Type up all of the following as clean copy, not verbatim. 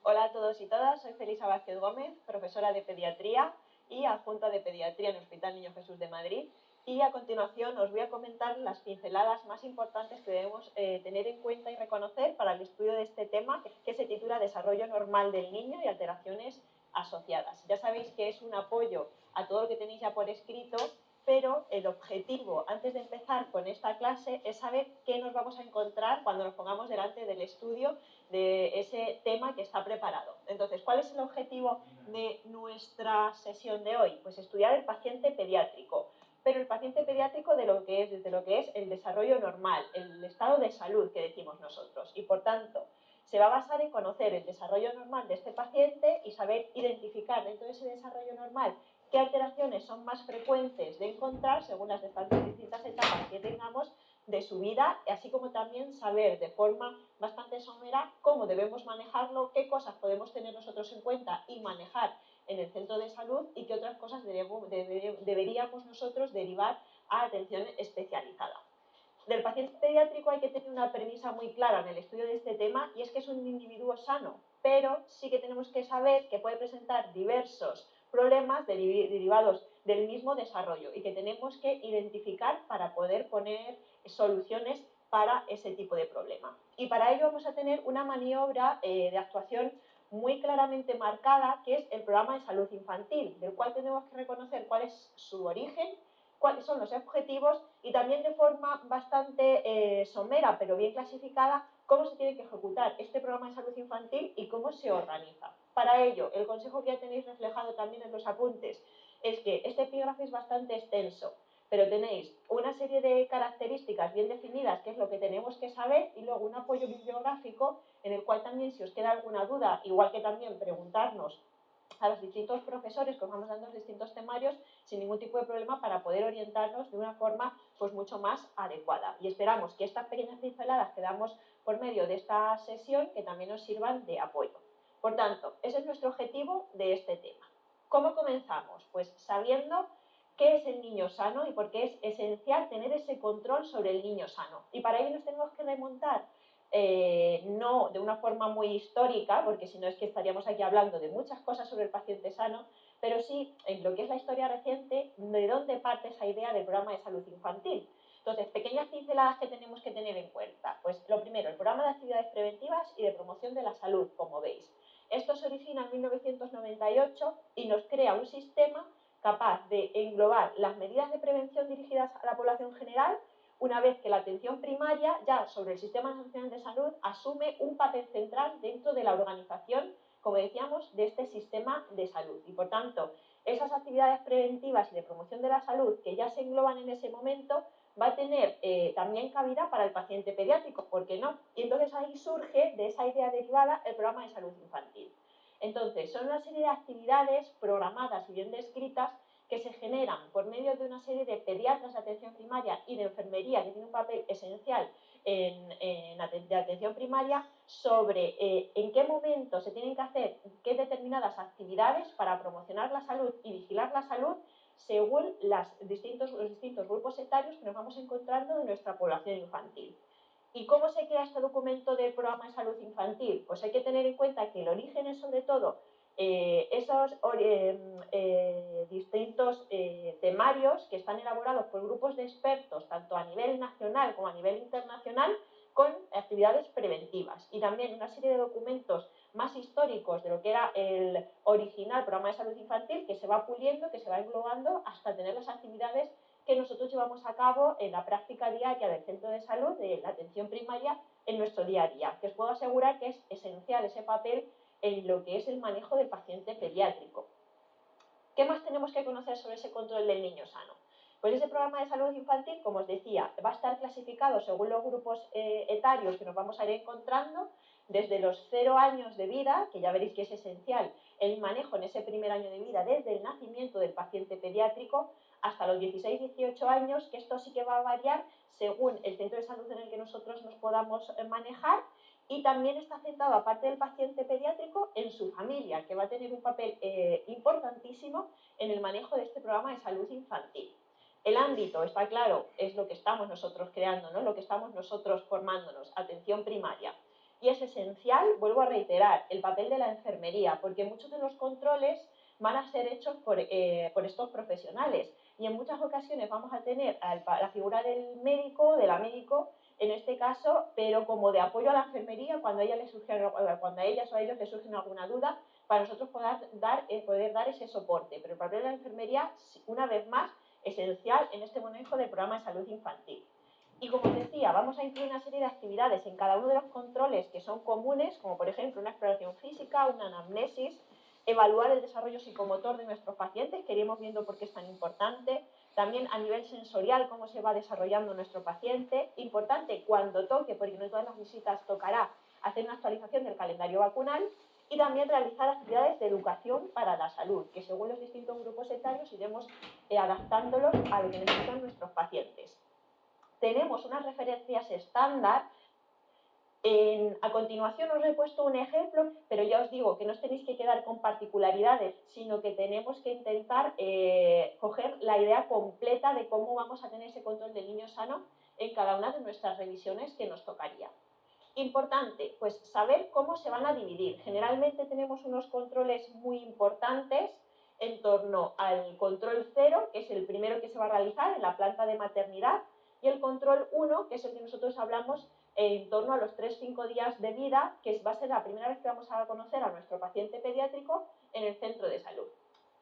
Hola a todos y todas, soy Felisa Vázquez Gómez, profesora de Pediatría y adjunta de Pediatría en el Hospital Niño Jesús de Madrid. Y a continuación os voy a comentar las pinceladas más importantes que debemos tener en cuenta y reconocer para el estudio de este tema, que se titula Desarrollo normal del niño y alteraciones asociadas. Ya sabéis que es un apoyo a todo lo que tenéis ya por escrito, pero el objetivo, antes de empezar con esta clase, es saber qué nos vamos a encontrar cuando nos pongamos delante del estudio de ese tema que está preparado. Entonces, ¿cuál es el objetivo de nuestra sesión de hoy? Pues estudiar el paciente pediátrico, pero el paciente pediátrico desde lo que es el desarrollo normal, el estado de salud que decimos nosotros, y por tanto se va a basar en conocer el desarrollo normal de este paciente y saber identificar dentro de ese desarrollo normal qué alteraciones son más frecuentes de encontrar según las distintas etapas que tengamos de su vida, así como también saber de forma bastante somera cómo debemos manejarlo, qué cosas podemos tener nosotros en cuenta y manejar en el centro de salud y qué otras cosas deberíamos nosotros derivar a atención especializada. Del paciente pediátrico hay que tener una premisa muy clara en el estudio de este tema, y es que es un individuo sano, pero sí que tenemos que saber que puede presentar diversos problemas derivados del mismo desarrollo y que tenemos que identificar para poder poner soluciones para ese tipo de problema. Y para ello vamos a tener una maniobra de actuación muy claramente marcada, que es el programa de salud infantil, del cual tenemos que reconocer cuál es su origen, cuáles son los objetivos y también de forma bastante somera, pero bien clasificada, cómo se tiene que ejecutar este programa de salud infantil y cómo se organiza. Para ello, el consejo que ya tenéis reflejado también en los apuntes es que este epígrafe es bastante extenso, pero tenéis una serie de características bien definidas, que es lo que tenemos que saber, y luego un apoyo bibliográfico en el cual también, si os queda alguna duda, igual que también preguntarnos a los distintos profesores que os vamos dando los distintos temarios sin ningún tipo de problema para poder orientarnos de una forma pues mucho más adecuada. Y esperamos que estas pequeñas pinceladas que damos por medio de esta sesión que también nos sirvan de apoyo. Por tanto, ese es nuestro objetivo de este tema. ¿Cómo comenzamos? Pues sabiendo qué es el niño sano y por qué es esencial tener ese control sobre el niño sano. Y para ello nos tenemos que remontar no de una forma muy histórica, porque si no es que estaríamos aquí hablando de muchas cosas sobre el paciente sano, pero sí en lo que es la historia reciente, de dónde parte esa idea del programa de salud infantil. Entonces, pequeñas pinceladas que tenemos que tener en cuenta. Pues lo primero, el programa de actividades preventivas y de promoción de la salud, como veis. Esto se origina en 1998 y nos crea un sistema capaz de englobar las medidas de prevención dirigidas a la población general, una vez que la atención primaria, ya sobre el Sistema Nacional de Salud, asume un papel central dentro de la organización, como decíamos, de este sistema de salud. Y por tanto, esas actividades preventivas y de promoción de la salud que ya se engloban en ese momento, va a tener también cabida para el paciente pediátrico, ¿por qué no? Y entonces ahí surge de esa idea derivada el programa de salud infantil. Entonces, son una serie de actividades programadas y bien descritas que se generan por medio de una serie de pediatras de atención primaria y de enfermería, que tiene un papel esencial de atención primaria, sobre en qué momento se tienen que hacer qué determinadas actividades para promocionar la salud y vigilar la salud según los distintos grupos etarios que nos vamos encontrando en nuestra población infantil. ¿Y cómo se crea este documento del programa de salud infantil? Pues hay que tener en cuenta que el origen es sobre todo esos distintos temarios que están elaborados por grupos de expertos, tanto a nivel nacional como a nivel internacional, con actividades preventivas. Y también una serie de documentos más históricos de lo que era el original programa de salud infantil, que se va puliendo, que se va englobando hasta tener las actividades que nosotros llevamos a cabo en la práctica diaria del centro de salud, de la atención primaria, en nuestro día a día, que os puedo asegurar que es esencial ese papel en lo que es el manejo del paciente pediátrico. ¿Qué más tenemos que conocer sobre ese control del niño sano? Pues ese programa de salud infantil, como os decía, va a estar clasificado según los grupos etarios que nos vamos a ir encontrando, desde los 0 años de vida, que ya veréis que es esencial el manejo en ese primer año de vida, desde el nacimiento del paciente pediátrico, hasta los 16-18 años, que esto sí que va a variar según el centro de salud en el que nosotros nos podamos manejar, y también está centrado, aparte del paciente pediátrico, en su familia, que va a tener un papel importantísimo en el manejo de este programa de salud infantil. El ámbito, está claro, es lo que estamos nosotros creando, ¿no? Lo que estamos nosotros formándonos, atención primaria. Y es esencial, vuelvo a reiterar, el papel de la enfermería, porque muchos de los controles van a ser hechos por estos profesionales y en muchas ocasiones vamos a tener la figura del médico, de la médico, en este caso, pero como de apoyo a la enfermería cuando a ellas o a ellos les surge alguna duda, para nosotros poder dar ese soporte. Pero el papel de la enfermería, una vez más, esencial en este manejo del programa de salud infantil. Y como os decía, vamos a incluir una serie de actividades en cada uno de los controles que son comunes, como por ejemplo una exploración física, una anamnesis, evaluar el desarrollo psicomotor de nuestros pacientes, que iremos viendo por qué es tan importante, también a nivel sensorial, cómo se va desarrollando nuestro paciente, importante cuando toque, porque no en todas las visitas tocará, hacer una actualización del calendario vacunal y también realizar actividades de educación para la salud, que según los distintos grupos etarios iremos adaptándolos a lo que necesitan nuestros pacientes. Tenemos unas referencias estándar. A continuación os he puesto un ejemplo, pero ya os digo que no os tenéis que quedar con particularidades, sino que tenemos que intentar coger la idea completa de cómo vamos a tener ese control del niño sano en cada una de nuestras revisiones que nos tocaría. Importante, pues saber cómo se van a dividir. Generalmente tenemos unos controles muy importantes en torno al control 0, que es el primero que se va a realizar en la planta de maternidad, y el control 1, que es el que nosotros hablamos en torno a los 3-5 días de vida, que va a ser la primera vez que vamos a conocer a nuestro paciente pediátrico en el centro de salud.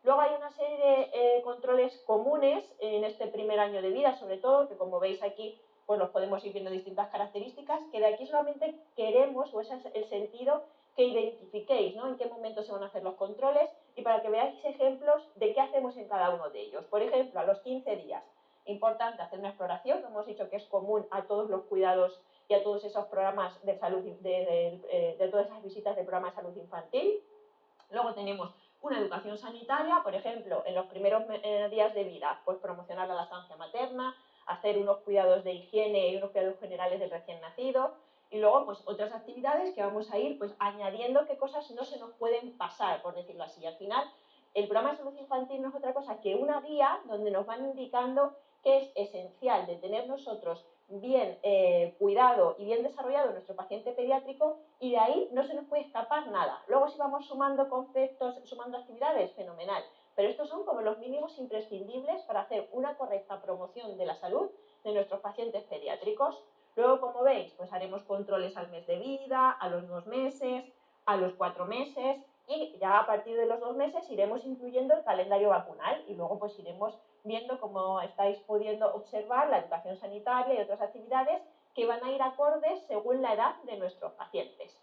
Luego hay una serie de controles comunes en este primer año de vida, sobre todo, que como veis aquí, pues los podemos ir viendo distintas características, que de aquí solamente queremos, o ese es el sentido, que identifiquéis, ¿no?, en qué momento se van a hacer los controles y para que veáis ejemplos de qué hacemos en cada uno de ellos. Por ejemplo, a los 15 días, importante hacer una exploración, que hemos dicho que es común a todos los cuidados y a todos esos programas de salud, de todas esas visitas del programa de salud infantil. Luego tenemos una educación sanitaria, por ejemplo, en los primeros días de vida, pues promocionar la lactancia materna, hacer unos cuidados de higiene y unos cuidados generales del recién nacido. Y luego, pues otras actividades que vamos a ir pues añadiendo qué cosas no se nos pueden pasar, por decirlo así. Al final, el programa de salud infantil no es otra cosa que una guía donde nos van indicando qué es esencial de tener nosotros bien cuidado y bien desarrollado nuestro paciente pediátrico, y de ahí no se nos puede escapar nada. Luego si vamos sumando conceptos, sumando actividades, fenomenal, pero estos son como los mínimos imprescindibles para hacer una correcta promoción de la salud de nuestros pacientes pediátricos. Luego, como veis, pues haremos controles al mes de vida, a los 2 meses, a los 4 meses, y ya a partir de los 2 meses iremos incluyendo el calendario vacunal y luego pues iremos viendo, como estáis pudiendo observar, la educación sanitaria y otras actividades que van a ir acordes según la edad de nuestros pacientes.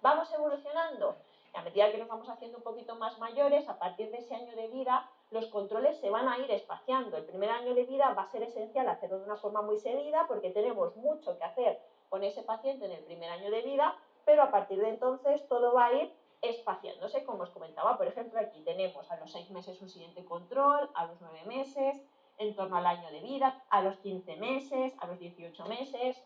Vamos evolucionando. A medida que nos vamos haciendo un poquito más mayores, a partir de ese año de vida, los controles se van a ir espaciando. El primer año de vida va a ser esencial hacerlo de una forma muy seguida porque tenemos mucho que hacer con ese paciente en el primer año de vida, pero a partir de entonces todo va a ir espaciándose, como os comentaba. Por ejemplo, aquí tenemos a los 6 meses un siguiente control, a los 9 meses, en torno al año de vida, a los 15 meses, a los 18 meses.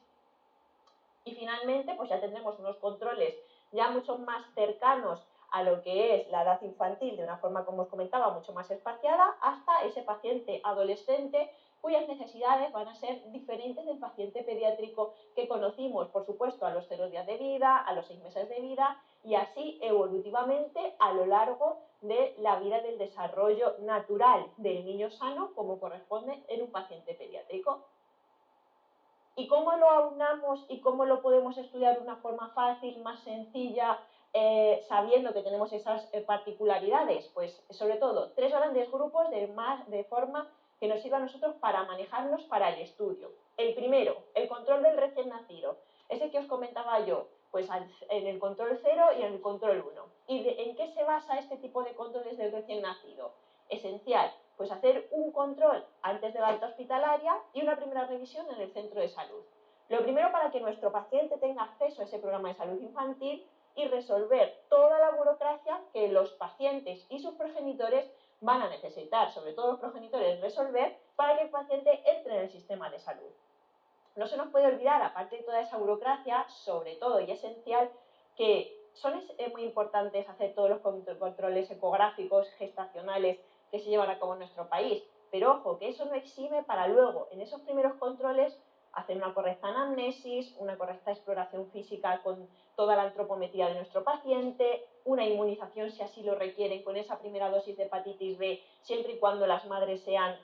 Y finalmente, pues ya tendremos unos controles ya mucho más cercanos a lo que es la edad infantil, de una forma, como os comentaba, mucho más espaciada, hasta ese paciente adolescente cuyas necesidades van a ser diferentes del paciente pediátrico que conocimos, por supuesto, a los 0 días de vida, a los 6 meses de vida, y así evolutivamente a lo largo de la vida del desarrollo natural del niño sano, como corresponde en un paciente pediátrico. ¿Y cómo lo aunamos y cómo lo podemos estudiar de una forma fácil, más sencilla, sabiendo que tenemos esas particularidades? Pues sobre todo 3 grandes grupos de forma que nos sirva a nosotros para manejarnos para el estudio. El primero, el control del recién nacido, ese que os comentaba yo, pues en el control 0 y en el control 1. ¿Y en qué se basa este tipo de controles del recién nacido? Esencial, pues hacer un control antes de la alta hospitalaria y una primera revisión en el centro de salud. Lo primero, para que nuestro paciente tenga acceso a ese programa de salud infantil y resolver toda la burocracia que los pacientes y sus progenitores van a necesitar, sobre todo los progenitores, resolver para que el paciente entre en el sistema de salud. No se nos puede olvidar, aparte de toda esa burocracia, sobre todo y esencial, que son muy importantes hacer todos los controles ecográficos, gestacionales, que se llevan a cabo en nuestro país. Pero ojo, que eso no exime para luego, en esos primeros controles, hacer una correcta anamnesis, una correcta exploración física con toda la antropometría de nuestro paciente, una inmunización si así lo requieren con esa primera dosis de hepatitis B, siempre y cuando las madres sean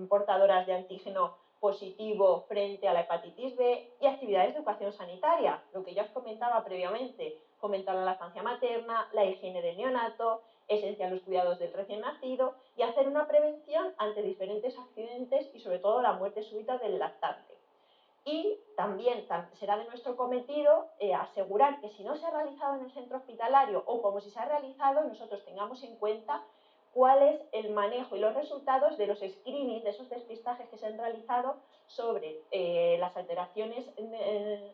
portadoras de antígeno positivo frente a la hepatitis B, y actividades de educación sanitaria, lo que ya os comentaba previamente, fomentar la lactancia materna, la higiene del neonato, esencial los cuidados del recién nacido y hacer una prevención ante diferentes accidentes y sobre todo la muerte súbita del lactante. Y también será de nuestro cometido asegurar que si no se ha realizado en el centro hospitalario o como si se ha realizado, nosotros tengamos en cuenta cuál es el manejo y los resultados de los screenings, de esos despistajes que se han realizado sobre las alteraciones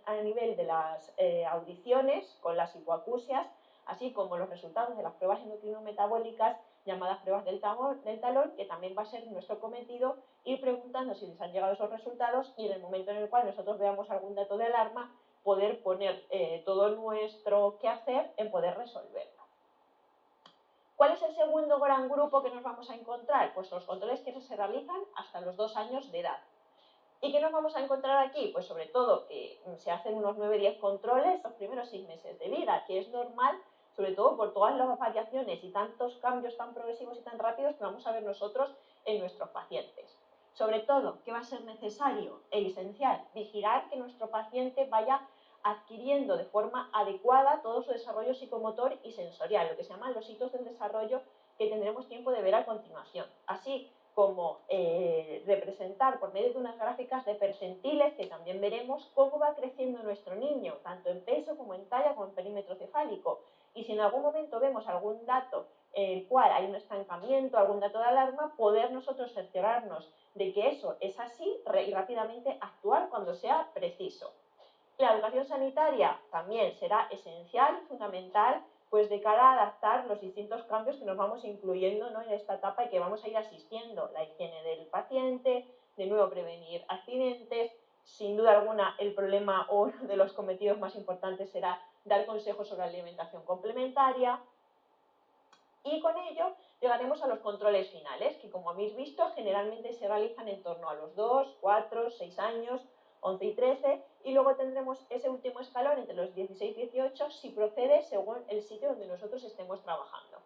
a nivel de las audiciones con las hipoacusias, así como los resultados de las pruebas endocrino-metabólicas llamadas pruebas del talón, que también va a ser nuestro cometido ir preguntando si les han llegado esos resultados y en el momento en el cual nosotros veamos algún dato de alarma, poder poner todo nuestro quehacer en poder resolverlo. ¿Cuál es el segundo gran grupo que nos vamos a encontrar? Pues los controles que se realizan hasta los 2 años de edad. ¿Y qué nos vamos a encontrar aquí? Pues sobre todo que se hacen unos 9-10 controles los primeros 6 meses de vida, que es normal, sobre todo por todas las variaciones y tantos cambios tan progresivos y tan rápidos que vamos a ver nosotros en nuestros pacientes. Sobre todo, ¿qué va a ser necesario e esencial? Vigilar que nuestro paciente vaya adquiriendo de forma adecuada todo su desarrollo psicomotor y sensorial, lo que se llaman los hitos del desarrollo que tendremos tiempo de ver a continuación. Así como representar por medio de unas gráficas de percentiles, que también veremos cómo va creciendo nuestro niño, tanto en peso como en talla como en perímetro cefálico. Y si en algún momento vemos algún dato en el cual hay un estancamiento, algún dato de alarma, poder nosotros cerciorarnos de que eso es así y rápidamente actuar cuando sea preciso. La educación sanitaria también será esencial y fundamental pues de cara a adaptar los distintos cambios que nos vamos incluyendo, ¿no?, en esta etapa y que vamos a ir asistiendo. La higiene del paciente, de nuevo prevenir accidentes. Sin duda alguna el problema o uno de los cometidos más importantes será dar consejos sobre alimentación complementaria. Y con ello llegaremos a los controles finales, que como habéis visto generalmente se realizan en torno a los 2, 4, 6 años, 11 y 13, y luego tendremos ese último escalón entre los 16 y 18 si procede según el sitio donde nosotros estemos trabajando.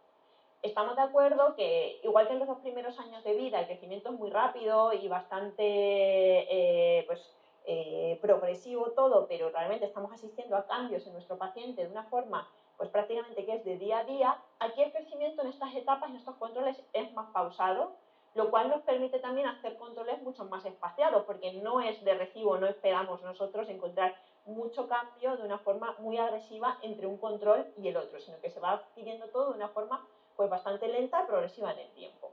Estamos de acuerdo que, igual que en los 2 primeros años de vida, el crecimiento es muy rápido y bastante progresivo todo, pero realmente estamos asistiendo a cambios en nuestro paciente de una forma pues prácticamente que es de día a día. Aquí el crecimiento en estas etapas, en estos controles, es más pausado, lo cual nos permite también hacer controles mucho más espaciados, porque no es de recibo, no esperamos nosotros encontrar mucho cambio de una forma muy agresiva entre un control y el otro, sino que se va adquiriendo todo de una forma pues bastante lenta y progresiva en el tiempo.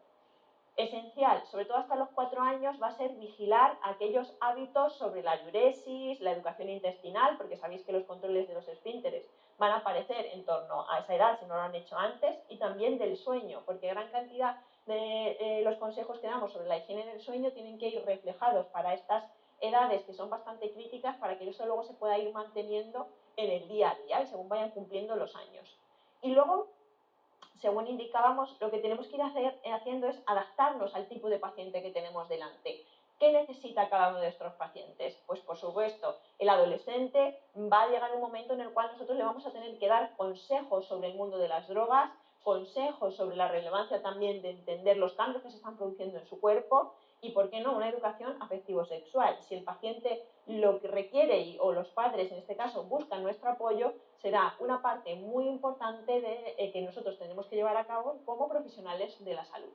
Esencial, sobre todo hasta los 4 años, va a ser vigilar aquellos hábitos sobre la diuresis, la educación intestinal, porque sabéis que los controles de los esfínteres van a aparecer en torno a esa edad si no lo han hecho antes, y también del sueño, porque gran cantidad de los consejos que damos sobre la higiene del sueño tienen que ir reflejados para estas edades que son bastante críticas para que eso luego se pueda ir manteniendo en el día a día y según vayan cumpliendo los años. Y luego, según indicábamos, lo que tenemos que ir haciendo es adaptarnos al tipo de paciente que tenemos delante. ¿Qué necesita cada uno de estos pacientes? Pues por supuesto, el adolescente va a llegar un momento en el cual nosotros le vamos a tener que dar consejos sobre el mundo de las drogas, consejos sobre la relevancia también de entender los cambios que se están produciendo en su cuerpo y, ¿por qué no?, una educación afectivo-sexual. Si el paciente lo que requiere o los padres, en este caso, buscan nuestro apoyo, será una parte muy importante de que nosotros tenemos que llevar a cabo como profesionales de la salud.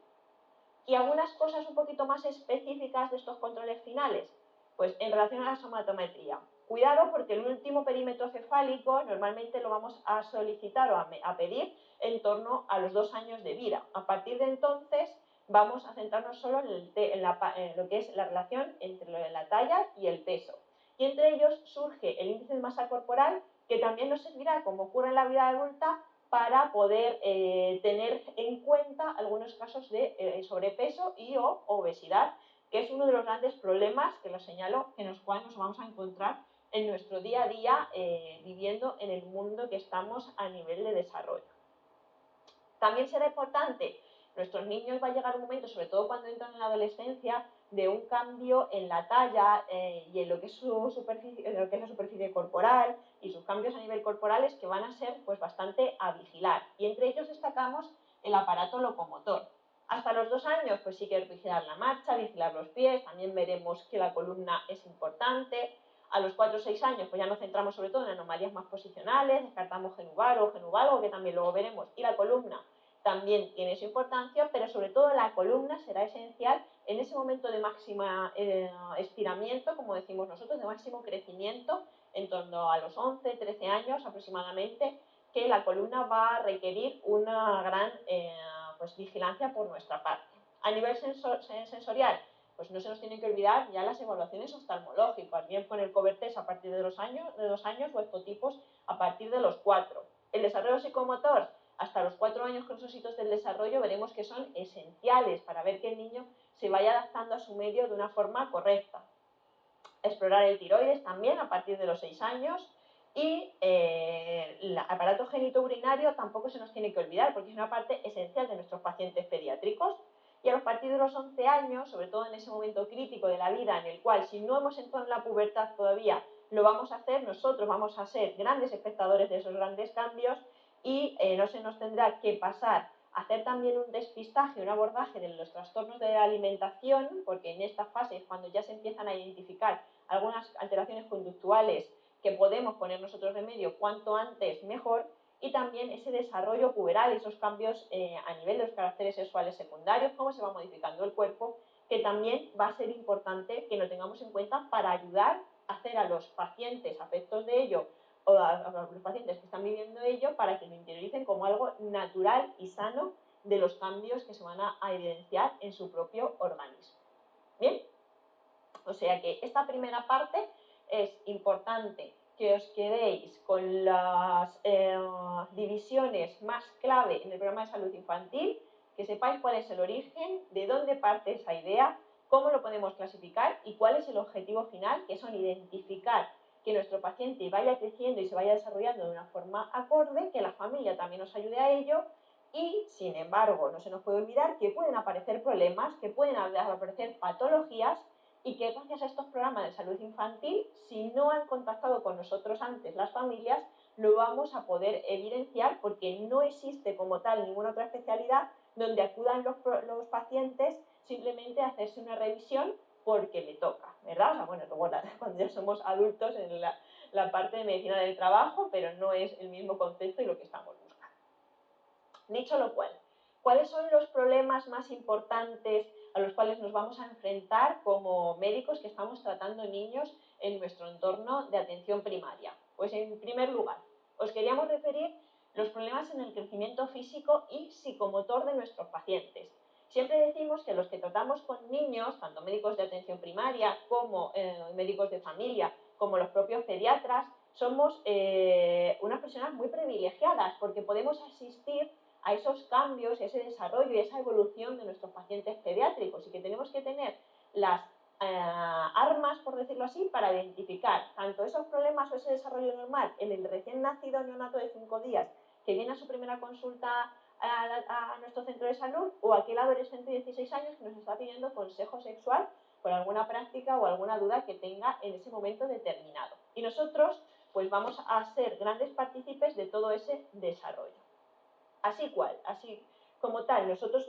Y algunas cosas un poquito más específicas de estos controles finales, pues en relación a la somatometría. Cuidado porque el último perímetro cefálico normalmente lo vamos a solicitar o a pedir en torno a los 2 años de vida. A partir de entonces vamos a centrarnos solo en lo que es la relación entre la talla y el peso. Y entre ellos surge el índice de masa corporal, que también nos servirá, como ocurre en la vida adulta, para poder tener en cuenta algunos casos de sobrepeso y o obesidad, que es uno de los grandes problemas, que lo señalo, en los cuales nos vamos a encontrar en nuestro día a día viviendo en el mundo que estamos a nivel de desarrollo. También será importante, nuestros niños va a llegar un momento, sobre todo cuando entran en la adolescencia, de un cambio en la talla y en lo que es su superficie, en lo que es la superficie corporal y sus cambios a nivel corporales que van a ser pues bastante a vigilar. Y entre ellos destacamos el aparato locomotor. Hasta los 2 años pues sí que es vigilar la marcha, vigilar los pies, también veremos que la columna es importante. A los 4 o 6 años pues ya nos centramos sobre todo en anomalías más posicionales, descartamos genuvaro o genuvalgo, que también luego veremos, y la columna también tiene su importancia, pero sobre todo la columna será esencial en ese momento de máxima estiramiento, como decimos nosotros, de máximo crecimiento, en torno a los 11, 13 años aproximadamente, que la columna va a requerir una gran pues, vigilancia por nuestra parte. A nivel sensorial, pues no se nos tienen que olvidar ya las evaluaciones oftalmológicas, bien con el Cobertest a partir de 2 años, o Ectotipos a partir de los 4. El desarrollo psicomotor, hasta los 4 años con esos hitos del desarrollo veremos que son esenciales para ver que el niño se vaya adaptando a su medio de una forma correcta. Explorar el tiroides también a partir de los 6 años y el aparato genitourinario tampoco se nos tiene que olvidar porque es una parte esencial de nuestros pacientes pediátricos. Y a partir de los 11 años, sobre todo en ese momento crítico de la vida en el cual si no hemos entrado en la pubertad todavía lo vamos a hacer, nosotros vamos a ser grandes espectadores de esos grandes cambios y no se nos tendrá que pasar a hacer también un despistaje, un abordaje de los trastornos de la alimentación, porque en esta fase es cuando ya se empiezan a identificar algunas alteraciones conductuales que podemos poner nosotros remedio cuanto antes mejor, y también ese desarrollo puberal, esos cambios a nivel de los caracteres sexuales secundarios, cómo se va modificando el cuerpo, que también va a ser importante que lo tengamos en cuenta para ayudar a hacer a los pacientes afectos de ello o a los pacientes que están viviendo ello para que lo interioricen como algo natural y sano de los cambios que se van a evidenciar en su propio organismo. Bien, o sea que esta primera parte es importante que os quedéis con las divisiones más clave en el programa de salud infantil, que sepáis cuál es el origen, de dónde parte esa idea, cómo lo podemos clasificar y cuál es el objetivo final, que son identificar que nuestro paciente vaya creciendo y se vaya desarrollando de una forma acorde, que la familia también nos ayude a ello y, sin embargo, no se nos puede olvidar que pueden aparecer problemas, que pueden aparecer patologías y que gracias a estos programas de salud infantil, si no han contactado con nosotros antes las familias, lo vamos a poder evidenciar porque no existe como tal ninguna otra especialidad donde acudan los pacientes simplemente a hacerse una revisión porque le toca, ¿verdad? O sea, bueno, luego cuando ya somos adultos en la parte de medicina del trabajo, pero no es el mismo concepto y lo que estamos buscando. Dicho lo cual, ¿cuáles son los problemas más importantes a los cuales nos vamos a enfrentar como médicos que estamos tratando niños en nuestro entorno de atención primaria? Pues en primer lugar, os queríamos referir los problemas en el crecimiento físico y psicomotor de nuestros pacientes. Siempre decimos que los que tratamos con niños, tanto médicos de atención primaria como médicos de familia, como los propios pediatras, somos unas personas muy privilegiadas porque podemos asistir a esos cambios, ese desarrollo y esa evolución de nuestros pacientes pediátricos y que tenemos que tener las armas, por decirlo así, para identificar tanto esos problemas o ese desarrollo normal en el recién nacido neonato de 5 días que viene a su primera consulta a nuestro centro de salud o aquel adolescente de 16 años que nos está pidiendo consejo sexual por alguna práctica o alguna duda que tenga en ese momento determinado. Y nosotros pues vamos a ser grandes partícipes de todo ese desarrollo. Así como tal, nosotros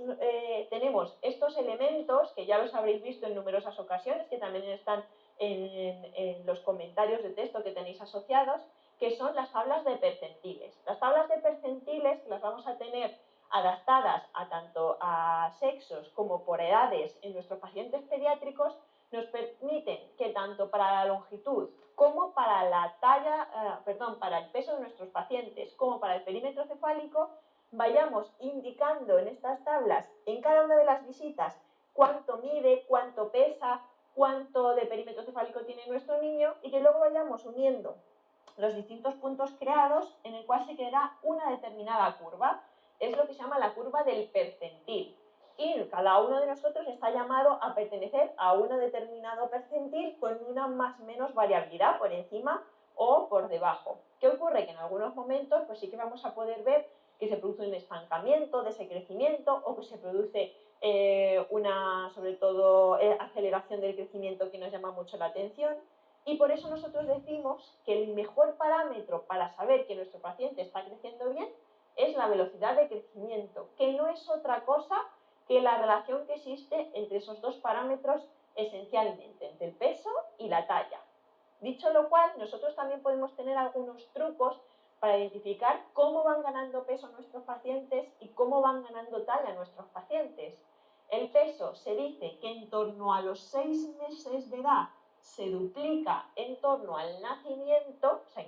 tenemos estos elementos que ya los habréis visto en numerosas ocasiones, que también están en los comentarios de texto que tenéis asociados, que son las tablas de percentiles. Las tablas de percentiles, que las vamos a tener adaptadas a tanto a sexos como por edades en nuestros pacientes pediátricos, nos permiten que tanto para la longitud como para la talla, para el peso de nuestros pacientes, como para el perímetro cefálico, vayamos indicando en estas tablas, en cada una de las visitas, cuánto mide, cuánto pesa, cuánto de perímetro cefálico tiene nuestro niño y que luego vayamos uniendo los distintos puntos creados en el cual se quedará una determinada curva. Es lo que se llama la curva del percentil. Y cada uno de nosotros está llamado a pertenecer a un determinado percentil con una más o menos variabilidad por encima o por debajo. ¿Qué ocurre? Que en algunos momentos pues sí que vamos a poder ver que se produce un estancamiento de ese crecimiento o que se produce sobre todo, aceleración del crecimiento que nos llama mucho la atención. Y por eso nosotros decimos que el mejor parámetro para saber que nuestro paciente está creciendo bien es la velocidad de crecimiento, que no es otra cosa que la relación que existe entre esos dos parámetros esencialmente, entre el peso y la talla. Dicho lo cual, nosotros también podemos tener algunos trucos para identificar cómo van ganando peso nuestros pacientes y cómo van ganando talla nuestros pacientes. El peso se dice que en torno a los 6 meses de edad se duplica en torno al nacimiento. O sea,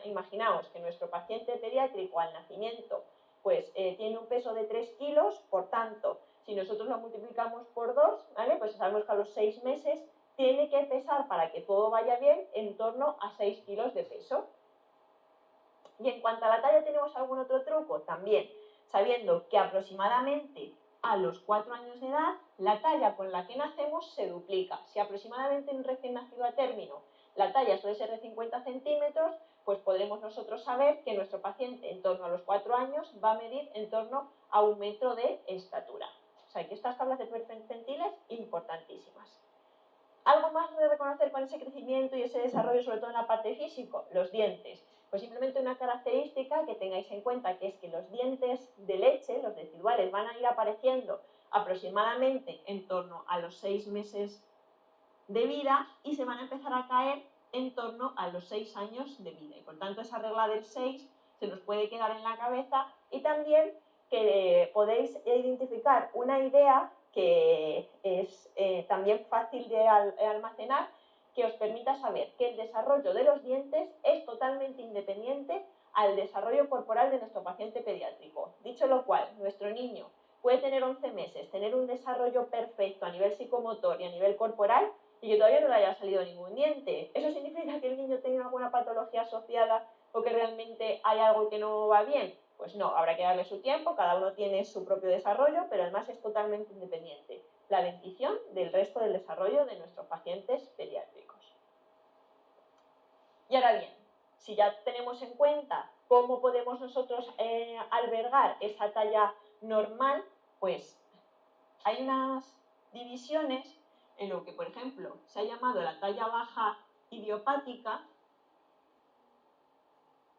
imaginaos que nuestro paciente pediátrico al nacimiento pues tiene un peso de 3 kilos, por tanto, si nosotros lo multiplicamos por 2, ¿vale? Pues sabemos que a los 6 meses tiene que pesar, para que todo vaya bien, en torno a 6 kilos de peso. Y en cuanto a la talla, ¿tenemos algún otro truco? También, sabiendo que aproximadamente a los 4 años de edad, la talla con la que nacemos se duplica. Si aproximadamente en un recién nacido a término la talla suele ser de 50 centímetros, pues podremos nosotros saber que nuestro paciente en torno a los 4 años va a medir en torno a 1 metro de estatura. O sea que estas tablas de percentiles importantísimas. Algo más de reconocer con ese crecimiento y ese desarrollo, sobre todo en la parte física, los dientes. Pues simplemente una característica que tengáis en cuenta, que es que los dientes de leche, los residuales, van a ir apareciendo aproximadamente en torno a los 6 meses de vida y se van a empezar a caer en torno a los 6 años de vida. Y por tanto, esa regla del 6 se nos puede quedar en la cabeza, y también que podéis identificar una idea que es también fácil de almacenar, que os permita saber que el desarrollo de los dientes es totalmente independiente al desarrollo corporal de nuestro paciente pediátrico. Dicho lo cual, nuestro niño puede tener 11 meses, tener un desarrollo perfecto a nivel psicomotor y a nivel corporal, y que todavía no le haya salido ningún diente. ¿Eso significa que el niño tenga alguna patología asociada o que realmente hay algo que no va bien? Pues no, habrá que darle su tiempo, cada uno tiene su propio desarrollo, pero además es totalmente independiente la dentición del resto del desarrollo de nuestros pacientes pediátricos. Y ahora bien, si ya tenemos en cuenta cómo podemos nosotros albergar esa talla normal, pues hay unas divisiones en lo que, por ejemplo, se ha llamado la talla baja idiopática,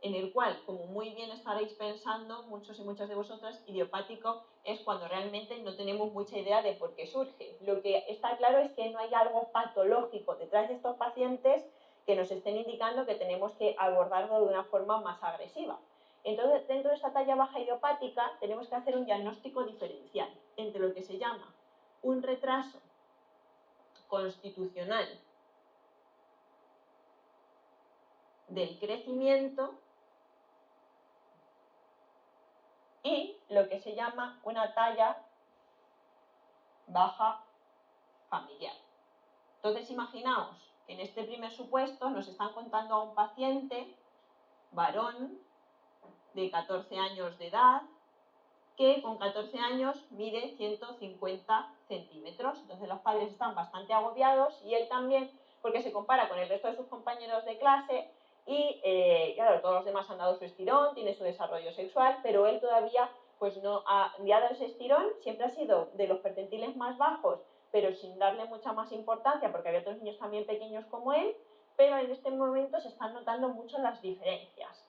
en el cual, como muy bien estaréis pensando, muchos y muchas de vosotras, idiopático es cuando realmente no tenemos mucha idea de por qué surge. Lo que está claro es que no hay algo patológico detrás de estos pacientes que nos estén indicando que tenemos que abordarlo de una forma más agresiva. Entonces, dentro de esta talla baja idiopática, tenemos que hacer un diagnóstico diferencial entre lo que se llama un retraso constitucional del crecimiento y lo que se llama una talla baja familiar. Entonces, imaginaos que en este primer supuesto nos están contando a un paciente varón de 14 años de edad que con 14 años mide 150 centímetros. Entonces los padres están bastante agobiados y él también, porque se compara con el resto de sus compañeros de clase y claro, todos los demás han dado su estirón, tiene su desarrollo sexual, pero él todavía pues no ha dado ese estirón, siempre ha sido de los percentiles más bajos, pero sin darle mucha más importancia, porque había otros niños también pequeños como él, pero en este momento se están notando mucho las diferencias.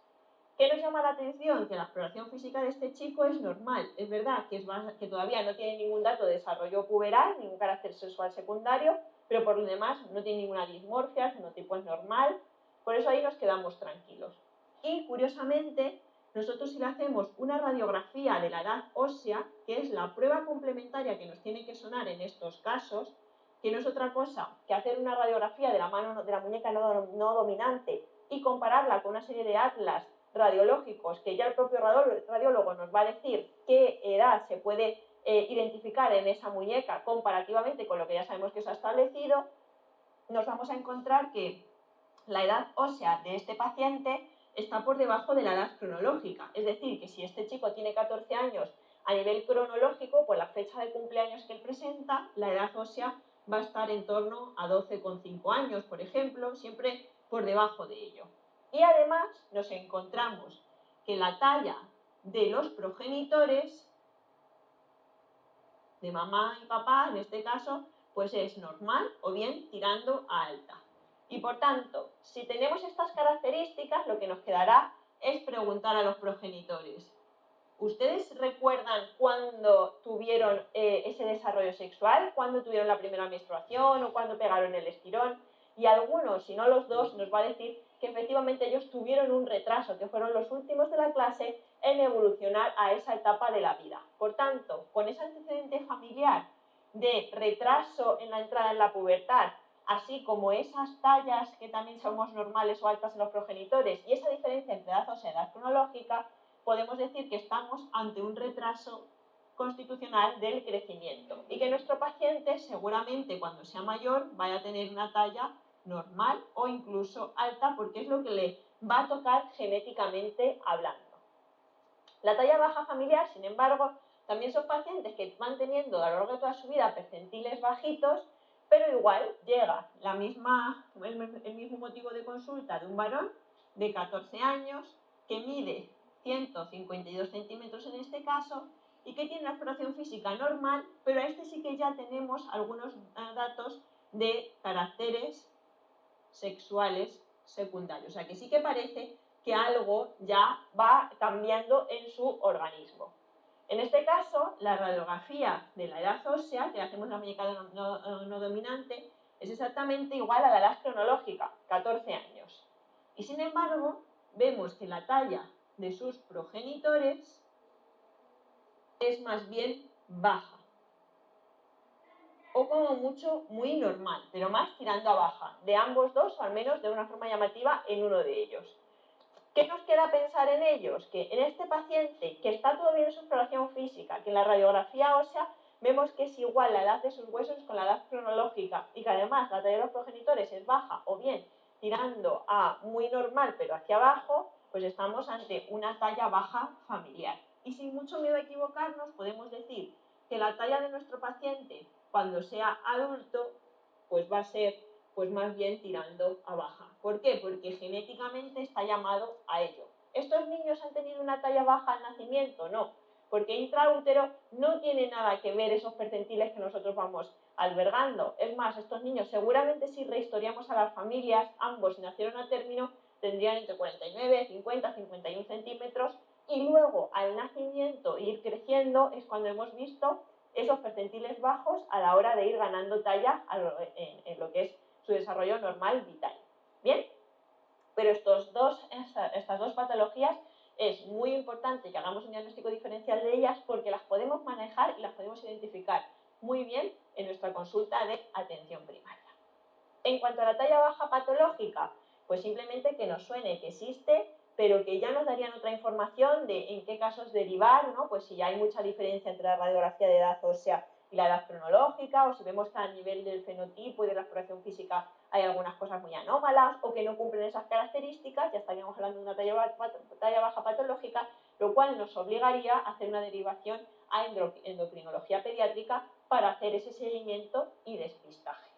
¿Qué nos llama la atención? Que la exploración física de este chico es normal. Es verdad que todavía no tiene ningún dato de desarrollo puberal, ningún carácter sexual secundario, pero por lo demás no tiene ninguna dismorfia, el fenotipo es normal. Por eso ahí nos quedamos tranquilos. Y curiosamente, nosotros si le hacemos una radiografía de la edad ósea, que es la prueba complementaria que nos tiene que sonar en estos casos, que no es otra cosa que hacer una radiografía de la mano de la muñeca no dominante y compararla con una serie de atlas radiológicos que ya el propio radiólogo nos va a decir qué edad se puede identificar en esa muñeca comparativamente con lo que ya sabemos que se ha establecido, nos vamos a encontrar que la edad ósea de este paciente está por debajo de la edad cronológica. Es decir, que si este chico tiene 14 años a nivel cronológico, pues la fecha de cumpleaños que él presenta, la edad ósea va a estar en torno a 12,5 años, por ejemplo, siempre por debajo de ello. Y además nos encontramos que la talla de los progenitores de mamá y papá, en este caso, pues es normal o bien tirando a alta. Y por tanto, si tenemos estas características, lo que nos quedará es preguntar a los progenitores. ¿Ustedes recuerdan cuándo tuvieron ese desarrollo sexual? ¿Cuándo tuvieron la primera menstruación o cuándo pegaron el estirón? Y algunos, si no los dos, nos va a decir que efectivamente ellos tuvieron un retraso, que fueron los últimos de la clase en evolucionar a esa etapa de la vida. Por tanto, con ese antecedente familiar de retraso en la entrada en la pubertad, así como esas tallas que también somos normales o altas en los progenitores y esa diferencia entre edad ósea y edad cronológica, podemos decir que estamos ante un retraso constitucional del crecimiento y que nuestro paciente seguramente cuando sea mayor vaya a tener una talla normal o incluso alta porque es lo que le va a tocar genéticamente hablando. La talla baja familiar, sin embargo, también son pacientes que van teniendo a lo largo de toda su vida percentiles bajitos, pero igual llega el mismo motivo de consulta de un varón de 14 años que mide 152 centímetros en este caso y que tiene una exploración física normal, pero a este sí que ya tenemos algunos datos de caracteres sexuales secundarios. O sea que sí que parece que algo ya va cambiando en su organismo. En este caso, la radiografía de la edad ósea, que hacemos la muñeca no dominante, es exactamente igual a la edad cronológica, 14 años. Y sin embargo, vemos que la talla de sus progenitores es más bien baja. O como mucho muy normal, pero más tirando a baja, de ambos dos o al menos de una forma llamativa en uno de ellos. ¿Qué nos queda pensar en ellos? Que en este paciente que está todo bien en su exploración física, que en la radiografía ósea vemos que es igual la edad de sus huesos con la edad cronológica y que además la talla de los progenitores es baja o bien tirando a muy normal pero hacia abajo, pues estamos ante una talla baja familiar. Y sin mucho miedo a equivocarnos podemos decir que la talla de nuestro paciente cuando sea adulto pues va a ser pues más bien tirando a baja. ¿Por qué? Porque genéticamente está llamado a ello. ¿Estos niños han tenido una talla baja al nacimiento? No, porque intraútero no tiene nada que ver esos percentiles que nosotros vamos albergando. Es más, estos niños seguramente si rehistoriamos a las familias, ambos si nacieron a término, tendrían entre 49, 50, 51 centímetros y luego al nacimiento ir creciendo es cuando hemos visto esos percentiles bajos a la hora de ir ganando talla en lo que es su desarrollo normal vital. ¿Bien? Pero estas dos patologías es muy importante que hagamos un diagnóstico diferencial de ellas porque las podemos manejar y las podemos identificar muy bien en nuestra consulta de atención primaria. En cuanto a la talla baja patológica, pues simplemente que nos suene que existe, pero que ya nos darían otra información de en qué casos derivar, ¿no? Pues si ya hay mucha diferencia entre la radiografía de edad ósea y la edad cronológica, o si vemos que a nivel del fenotipo y de la exploración física hay algunas cosas muy anómalas o que no cumplen esas características, ya estaríamos hablando de una talla baja patológica, lo cual nos obligaría a hacer una derivación a endocrinología pediátrica para hacer ese seguimiento y despistaje.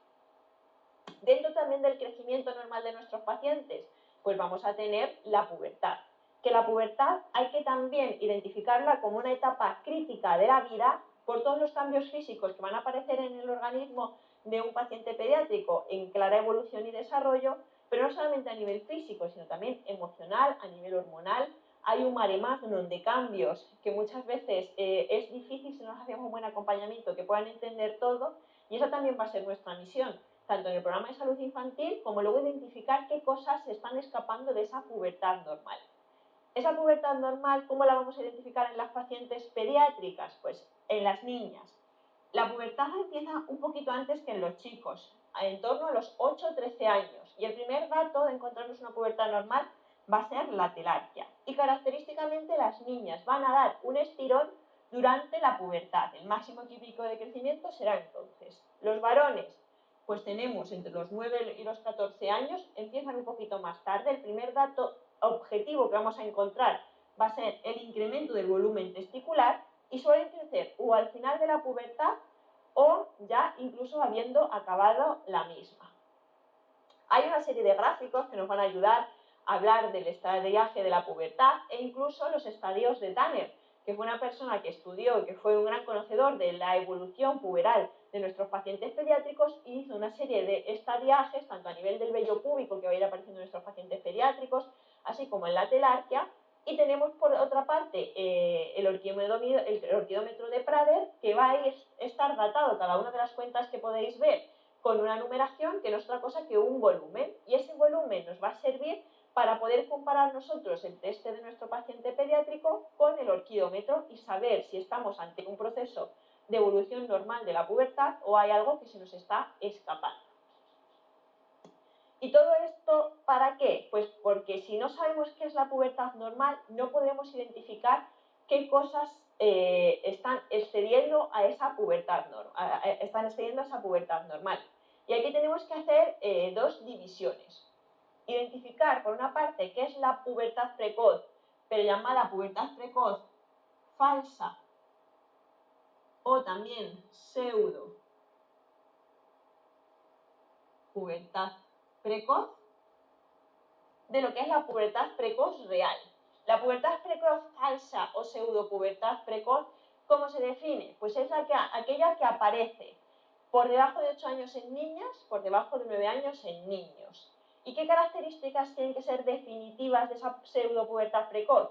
Dentro también del crecimiento normal de nuestros pacientes, pues vamos a tener la pubertad. Que la pubertad hay que también identificarla como una etapa crítica de la vida por todos los cambios físicos que van a aparecer en el organismo de un paciente pediátrico en clara evolución y desarrollo, pero no solamente a nivel físico, sino también emocional, a nivel hormonal. Hay un mare magnum de cambios que muchas veces es difícil si no hacemos un buen acompañamiento que puedan entender todo y esa también va a ser nuestra misión, tanto en el programa de salud infantil como luego identificar qué cosas se están escapando de esa pubertad normal. Esa pubertad normal, ¿cómo la vamos a identificar en las pacientes pediátricas? Pues en las niñas. La pubertad empieza un poquito antes que en los chicos, en torno a los 8 o 13 años. Y el primer dato de encontrarnos una pubertad normal va a ser la telarquia. Y característicamente las niñas van a dar un estirón durante la pubertad. El máximo típico de crecimiento será entonces. Los varones, pues tenemos entre los 9 y los 14 años, empiezan un poquito más tarde. El primer dato objetivo que vamos a encontrar va a ser el incremento del volumen testicular y suelen crecer o al final de la pubertad o ya incluso habiendo acabado la misma. Hay una serie de gráficos que nos van a ayudar a hablar del estadiaje de la pubertad e incluso los estadios de Tanner, que fue una persona que estudió y que fue un gran conocedor de la evolución puberal de nuestros pacientes pediátricos, y hizo una serie de estadiajes, tanto a nivel del vello púbico que va a ir apareciendo en nuestros pacientes pediátricos, así como en la telarquia. Y tenemos por otra parte el orquidómetro de Prader, que va a estar datado cada una de las cuentas que podéis ver con una numeración, que no es otra cosa que un volumen, y ese volumen nos va a servir para poder comparar nosotros el test de nuestro paciente pediátrico con el orquidómetro y saber si estamos ante un proceso de evolución normal de la pubertad o hay algo que se nos está escapando. ¿Y todo esto para qué? Pues porque si no sabemos qué es la pubertad normal, no podremos identificar qué cosas están excediendo a esa pubertad normal. Y aquí tenemos que hacer dos divisiones. Identificar, por una parte, qué es la pubertad precoz, pero llamada pubertad precoz falsa o también pseudo pubertad precoz, de lo que es la pubertad precoz real. La pubertad precoz falsa o pseudo pubertad precoz, ¿cómo se define? Pues es aquella que aparece por debajo de 8 años en niñas, por debajo de 9 años en niños. ¿Y qué características tienen que ser definitivas de esa pseudo pubertad precoz?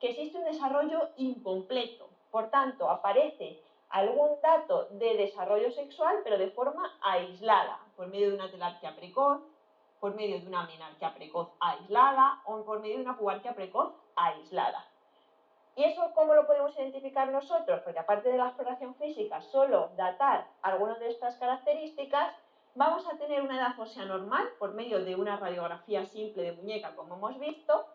Que existe un desarrollo incompleto, por tanto aparece algún dato de desarrollo sexual, pero de forma aislada, por medio de una telarquia precoz, por medio de una menarquia precoz aislada o por medio de una pubarquia precoz aislada. ¿Y eso cómo lo podemos identificar nosotros? Porque aparte de la exploración física, solo datar algunas de estas características, vamos a tener una edad ósea normal por medio de una radiografía simple de muñeca, como hemos visto,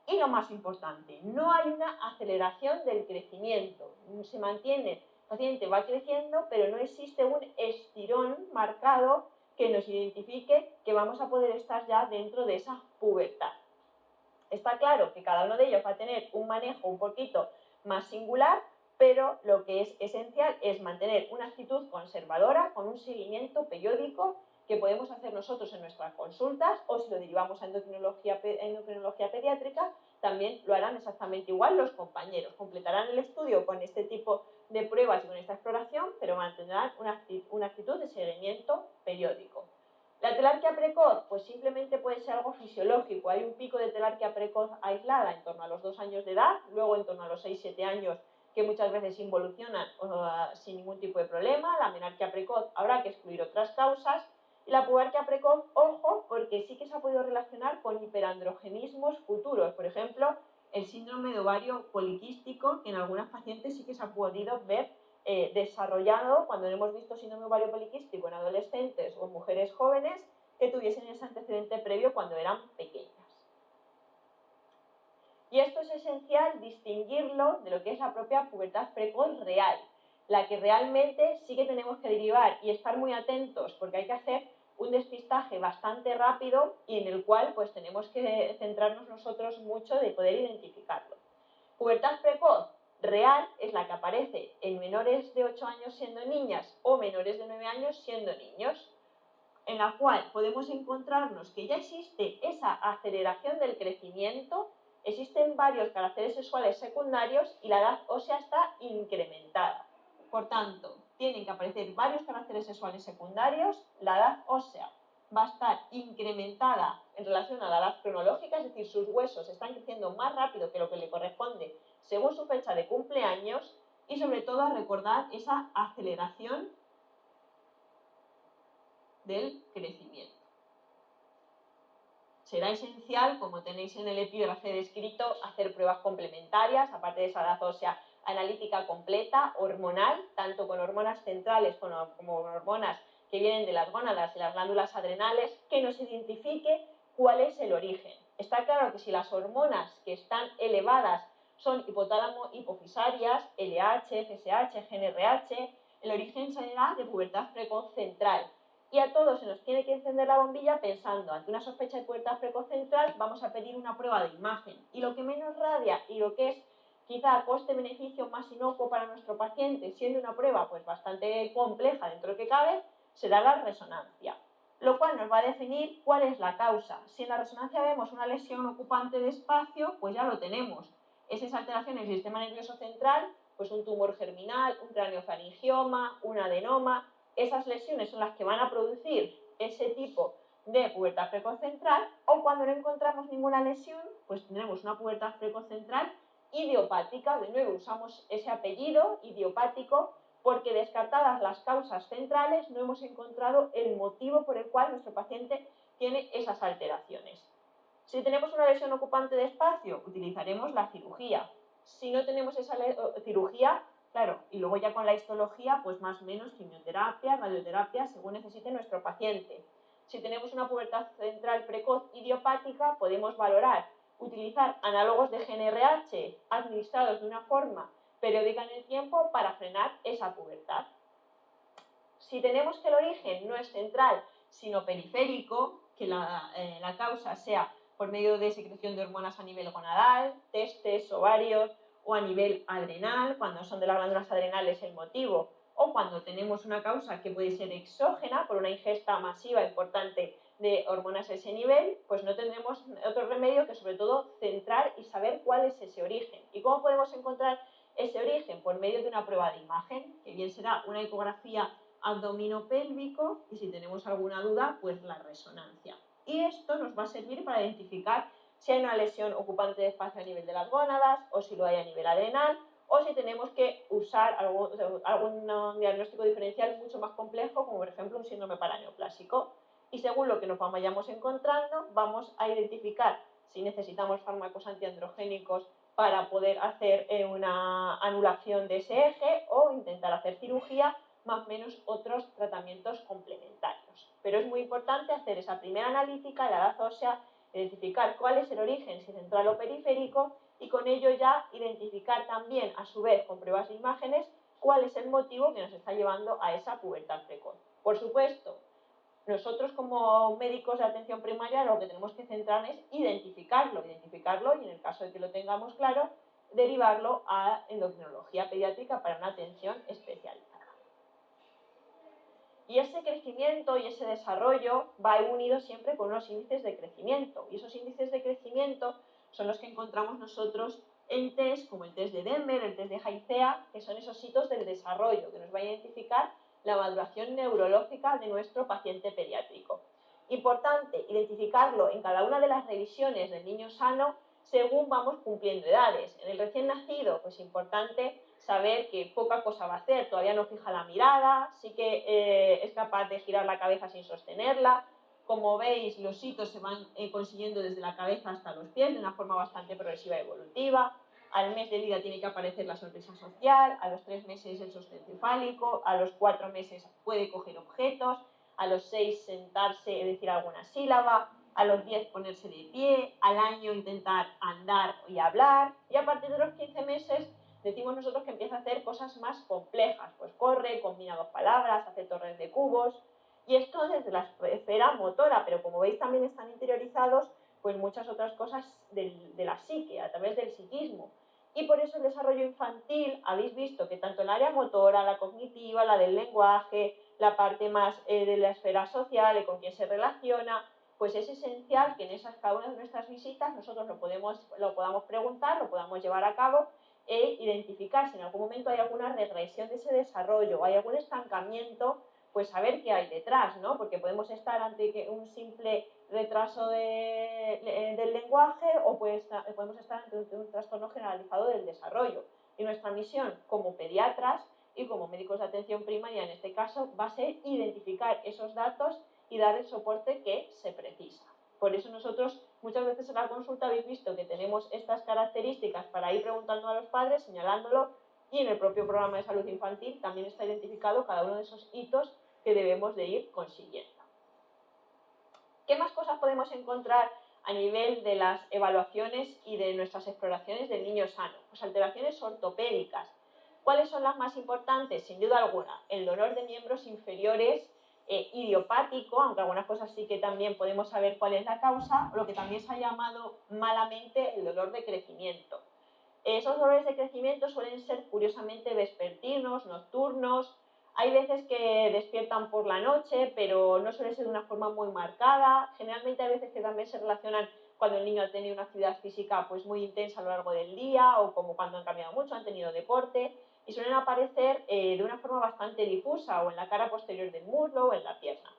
y lo más importante, no hay una aceleración del crecimiento. Se mantiene, el paciente va creciendo, pero no existe un estirón marcado que nos identifique que vamos a poder estar ya dentro de esa pubertad. Está claro que cada uno de ellos va a tener un manejo un poquito más singular, pero lo que es esencial es mantener una actitud conservadora con un seguimiento periódico que podemos hacer nosotros en nuestras consultas, o si lo derivamos a endocrinología pediátrica, también lo harán exactamente igual los compañeros. Completarán el estudio con este tipo de pruebas y con esta exploración, pero mantendrán una actitud de seguimiento periódico. La telarquia precoz, pues simplemente puede ser algo fisiológico. Hay un pico de telarquia precoz aislada en torno a los 2 años de edad, luego en torno a los 6-7 años, que muchas veces involucionan sin ningún tipo de problema. La menarquia precoz habrá que excluir otras causas. Y la pubarquia precoz, ojo, porque sí que se ha podido relacionar con hiperandrogenismos futuros. Por ejemplo, el síndrome de ovario poliquístico, que en algunas pacientes sí que se ha podido ver desarrollado cuando hemos visto síndrome de ovario poliquístico en adolescentes o en mujeres jóvenes que tuviesen ese antecedente previo cuando eran pequeñas. Y esto es esencial distinguirlo de lo que es la propia pubertad precoz real, la que realmente sí que tenemos que derivar y estar muy atentos, porque hay que hacer un despistaje bastante rápido y en el cual pues tenemos que centrarnos nosotros mucho de poder identificarlo. Pubertad precoz real es la que aparece en menores de 8 años siendo niñas o menores de 9 años siendo niños, en la cual podemos encontrarnos que ya existe esa aceleración del crecimiento, existen varios caracteres sexuales secundarios y la edad ósea está incrementada. Por tanto, tienen que aparecer varios caracteres sexuales secundarios, la edad ósea va a estar incrementada en relación a la edad cronológica, es decir, sus huesos están creciendo más rápido que lo que le corresponde según su fecha de cumpleaños, y sobre todo a recordar esa aceleración del crecimiento. Será esencial, como tenéis en el epígrafe descrito, hacer pruebas complementarias, aparte de esa edad ósea analítica completa, hormonal, tanto con hormonas centrales como con hormonas que vienen de las gónadas y las glándulas adrenales, que nos identifique cuál es el origen. Está claro que si las hormonas que están elevadas son hipotálamo hipofisarias, LH, FSH, GnRH, el origen será de pubertad precoz central. Y a todos se nos tiene que encender la bombilla pensando, ante una sospecha de pubertad precoz central, vamos a pedir una prueba de imagen. Y lo que menos radia y lo que es quizá coste-beneficio más inocuo para nuestro paciente, siendo una prueba pues bastante compleja dentro de lo que cabe, será la resonancia. Lo cual nos va a definir cuál es la causa. Si en la resonancia vemos una lesión ocupante de espacio, pues ya lo tenemos. Esas alteraciones en el sistema nervioso central, pues un tumor germinal, un craneofaringioma, un adenoma, esas lesiones son las que van a producir ese tipo de pubertad precoz central, o cuando no encontramos ninguna lesión, pues tendremos una pubertad precoz central idiopática. De nuevo usamos ese apellido idiopático porque, descartadas las causas centrales, no hemos encontrado el motivo por el cual nuestro paciente tiene esas alteraciones. Si tenemos una lesión ocupante de espacio, utilizaremos la cirugía. Si no tenemos esa cirugía, claro, y luego ya con la histología, pues más o menos quimioterapia, radioterapia, según necesite nuestro paciente. Si tenemos una pubertad central precoz idiopática, podemos valorar utilizar análogos de GnRH administrados de una forma periódica en el tiempo para frenar esa pubertad. Si tenemos que el origen no es central, sino periférico, que la causa sea por medio de secreción de hormonas a nivel gonadal, testes, ovarios, o a nivel adrenal, cuando son de las glándulas adrenales el motivo, o cuando tenemos una causa que puede ser exógena por una ingesta masiva importante de hormonas a ese nivel, pues no tendremos otro remedio que sobre todo centrar y saber cuál es ese origen. ¿Y cómo podemos encontrar ese origen? Por medio de una prueba de imagen, que bien será una ecografía abdominopélvico, y si tenemos alguna duda, pues la resonancia. Y esto nos va a servir para identificar si hay una lesión ocupante de espacio a nivel de las gónadas, o si lo hay a nivel adrenal, o si tenemos que usar algún diagnóstico diferencial mucho más complejo, como por ejemplo un síndrome paraneoplásico. Y según lo que nos vayamos encontrando, vamos a identificar si necesitamos fármacos antiandrogénicos para poder hacer una anulación de ese eje, o intentar hacer cirugía, más o menos otros tratamientos complementarios. Pero es muy importante hacer esa primera analítica, la edad ósea, identificar cuál es el origen, si central o periférico, y con ello ya identificar también, a su vez, con pruebas de imágenes, cuál es el motivo que nos está llevando a esa pubertad precoz. Por supuesto, nosotros como médicos de atención primaria lo que tenemos que centrar es identificarlo y, en el caso de que lo tengamos claro, derivarlo a endocrinología pediátrica para una atención especializada. Y ese crecimiento y ese desarrollo va unido siempre con unos índices de crecimiento. Y esos índices de crecimiento son los que encontramos nosotros en test, como el test de Denver, el test de Haizea, que son esos hitos del desarrollo, que nos va a identificar la maduración neurológica de nuestro paciente pediátrico. Importante identificarlo en cada una de las revisiones del niño sano según vamos cumpliendo edades. En el recién nacido, pues importante saber que poca cosa va a hacer, todavía no fija la mirada, sí que es capaz de girar la cabeza sin sostenerla. Como veis, los hitos se van consiguiendo desde la cabeza hasta los pies de una forma bastante progresiva y evolutiva. Al mes de vida tiene que aparecer la sonrisa social, a los 3 meses el sostén cefálico, a los 4 meses puede coger objetos, a los 6 sentarse y decir alguna sílaba, a los 10 ponerse de pie, al año intentar andar y hablar, y a partir de los 15 meses decimos nosotros que empieza a hacer cosas más complejas, pues corre, combina 2 palabras, hace torres de cubos, y esto desde la esfera motora, pero como veis también están interiorizados pues muchas otras cosas de la psique, a través del psiquismo. Y por eso el desarrollo infantil, habéis visto que tanto el área motora, la cognitiva, la del lenguaje, la parte más de la esfera social y con quién se relaciona, pues es esencial que en cada una de nuestras visitas nosotros lo podamos preguntar, lo podamos llevar a cabo e identificar si en algún momento hay alguna regresión de ese desarrollo o hay algún estancamiento, pues saber qué hay detrás, ¿no? Porque podemos estar ante un simple retraso del lenguaje, o podemos estar ante un trastorno generalizado del desarrollo. Y nuestra misión como pediatras y como médicos de atención primaria en este caso va a ser identificar esos datos y dar el soporte que se precisa. Por eso nosotros muchas veces en la consulta habéis visto que tenemos estas características para ir preguntando a los padres, señalándolo, y en el propio programa de salud infantil también está identificado cada uno de esos hitos que debemos de ir consiguiendo. ¿Qué más cosas podemos encontrar a nivel de las evaluaciones y de nuestras exploraciones del niño sano? Pues alteraciones ortopédicas. ¿Cuáles son las más importantes? Sin duda alguna, el dolor de miembros inferiores idiopático, aunque algunas cosas sí que también podemos saber cuál es la causa, o lo que también se ha llamado malamente el dolor de crecimiento. Esos dolores de crecimiento suelen ser curiosamente vespertinos, nocturnos. Hay veces que despiertan por la noche, pero no suele ser de una forma muy marcada. Generalmente hay veces que también se relacionan cuando el niño ha tenido una actividad física pues muy intensa a lo largo del día o como cuando han cambiado mucho, han tenido deporte y suelen aparecer de una forma bastante difusa o en la cara posterior del muslo o en la pierna.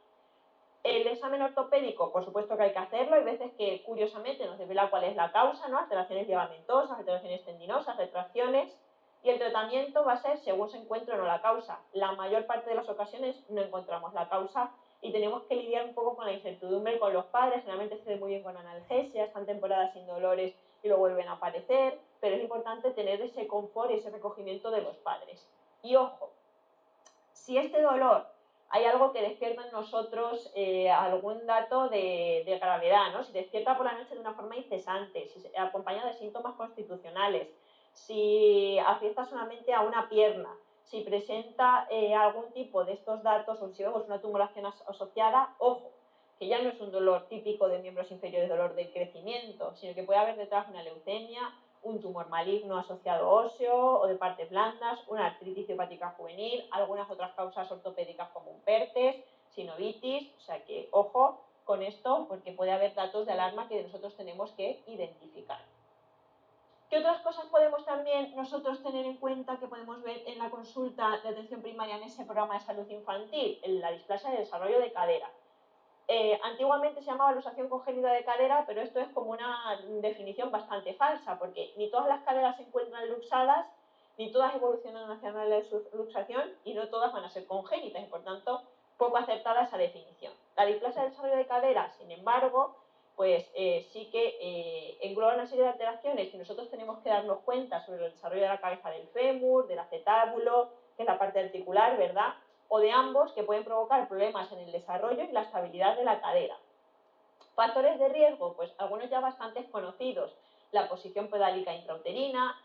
El examen ortopédico, por supuesto que hay que hacerlo, hay veces que curiosamente nos revela cuál es la causa, ¿no? Alteraciones ligamentosas, alteraciones tendinosas, retracciones, y el tratamiento va a ser según se encuentre o no la causa. La mayor parte de las ocasiones no encontramos la causa y tenemos que lidiar un poco con la incertidumbre con los padres, generalmente se ve muy bien con analgesia, están temporadas sin dolores y luego vuelven a aparecer, pero es importante tener ese confort y ese recogimiento de los padres. Y ojo, si este dolor hay algo que despierta en nosotros algún dato de gravedad, ¿no? Si despierta por la noche de una forma incesante, si acompaña de síntomas constitucionales, si afiesta solamente a una pierna, si presenta algún tipo de estos datos o si vemos una tumoración asociada, ojo, que ya no es un dolor típico de miembros inferiores, dolor del crecimiento, sino que puede haber detrás una leucemia, un tumor maligno asociado óseo o de partes blandas, una artritis hepática juvenil, algunas otras causas ortopédicas como un PERTES, sinovitis, o sea que ojo con esto porque puede haber datos de alarma que nosotros tenemos que identificar. ¿Qué otras cosas podemos también nosotros tener en cuenta que podemos ver en la consulta de atención primaria en ese programa de salud infantil? En la displasia de desarrollo de cadera. Antiguamente se llamaba luxación congénita de cadera, pero esto es como una definición bastante falsa, porque ni todas las caderas se encuentran luxadas, ni todas evolucionan hacia una luxación y no todas van a ser congénitas, y por tanto poco acertada esa definición. La displasia de desarrollo de cadera, sin embargo, pues sí que engloba una serie de alteraciones que nosotros tenemos que darnos cuenta sobre el desarrollo de la cabeza del fémur, del acetábulo, que es la parte articular, ¿verdad?, o de ambos, que pueden provocar problemas en el desarrollo y la estabilidad de la cadera. Factores de riesgo, pues algunos ya bastante conocidos: la posición pedálica intrauterina,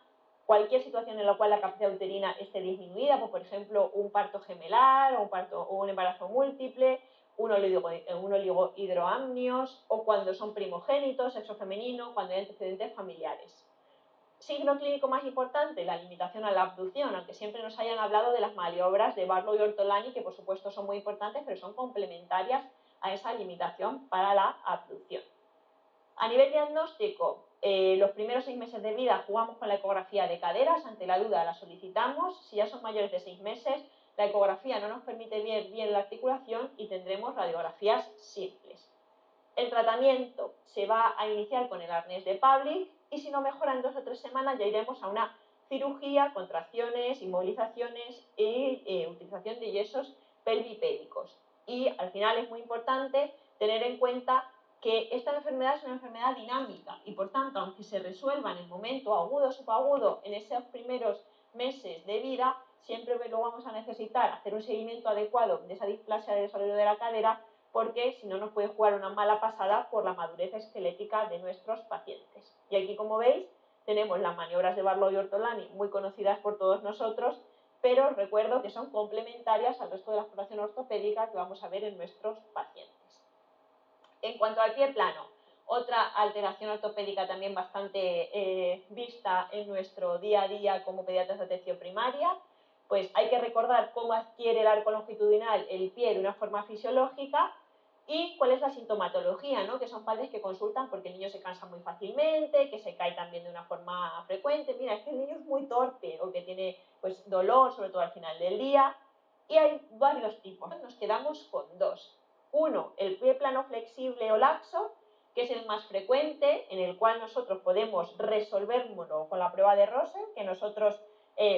cualquier situación en la cual la capacidad uterina esté disminuida, pues, por ejemplo, un parto gemelar o un embarazo múltiple, un oligohidroamnios, o cuando son primogénitos, sexo femenino, cuando hay antecedentes familiares. Signo clínico más importante, la limitación a la abducción, aunque siempre nos hayan hablado de las maniobras de Barlow y Ortolani, que por supuesto son muy importantes, pero son complementarias a esa limitación para la abducción. A nivel diagnóstico, los primeros 6 meses de vida jugamos con la ecografía de caderas, ante la duda la solicitamos. Si ya son mayores de 6 meses, la ecografía no nos permite ver bien la articulación y tendremos radiografías simples. El tratamiento se va a iniciar con el arnés de Pavlik y si no mejora en 2 o 3 semanas ya iremos a una cirugía, contracciones, inmovilizaciones y utilización de yesos pelvipédicos. Y al final es muy importante tener en cuenta que esta enfermedad es una enfermedad dinámica y por tanto, aunque se resuelva en el momento agudo o subagudo en esos primeros meses de vida, siempre lo vamos a necesitar hacer un seguimiento adecuado de esa displasia de desarrollo de la cadera, porque si no nos puede jugar una mala pasada por la madurez esquelética de nuestros pacientes. Y aquí, como veis, tenemos las maniobras de Barlow y Ortolani, muy conocidas por todos nosotros, pero recuerdo que son complementarias al resto de la exploración ortopédica que vamos a ver en nuestros pacientes. En cuanto al pie plano, otra alteración ortopédica también bastante vista en nuestro día a día como pediatras de atención primaria, pues hay que recordar cómo adquiere el arco longitudinal el pie de una forma fisiológica y cuál es la sintomatología, ¿no? Que son padres que consultan porque el niño se cansa muy fácilmente, que se cae también de una forma frecuente. Mira, es que el niño es muy torpe o que tiene pues dolor, sobre todo al final del día. Y hay varios tipos. Nos quedamos con dos. Uno, el pie plano flexible o laxo, que es el más frecuente, en el cual nosotros podemos resolverlo con la prueba de Rosen, que nosotros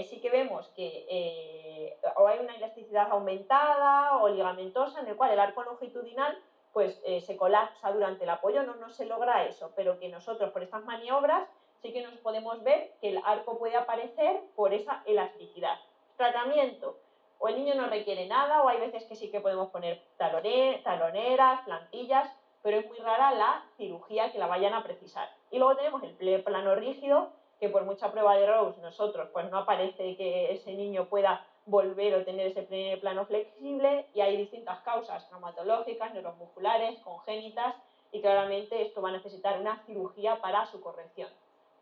sí que vemos que o hay una elasticidad aumentada o ligamentosa, en el cual el arco longitudinal pues, se colapsa durante el apoyo, no se logra eso, pero que nosotros por estas maniobras sí que nos podemos ver que el arco puede aparecer por esa elasticidad. Tratamiento: o el niño no requiere nada, o hay veces que sí que podemos poner taloneras, plantillas, pero es muy rara la cirugía que la vayan a precisar. Y luego tenemos el pie plano rígido, que por mucha prueba de Rose nosotros pues no aparece que ese niño pueda volver o tener ese plano flexible, y hay distintas causas traumatológicas, neuromusculares, congénitas, y claramente esto va a necesitar una cirugía para su corrección.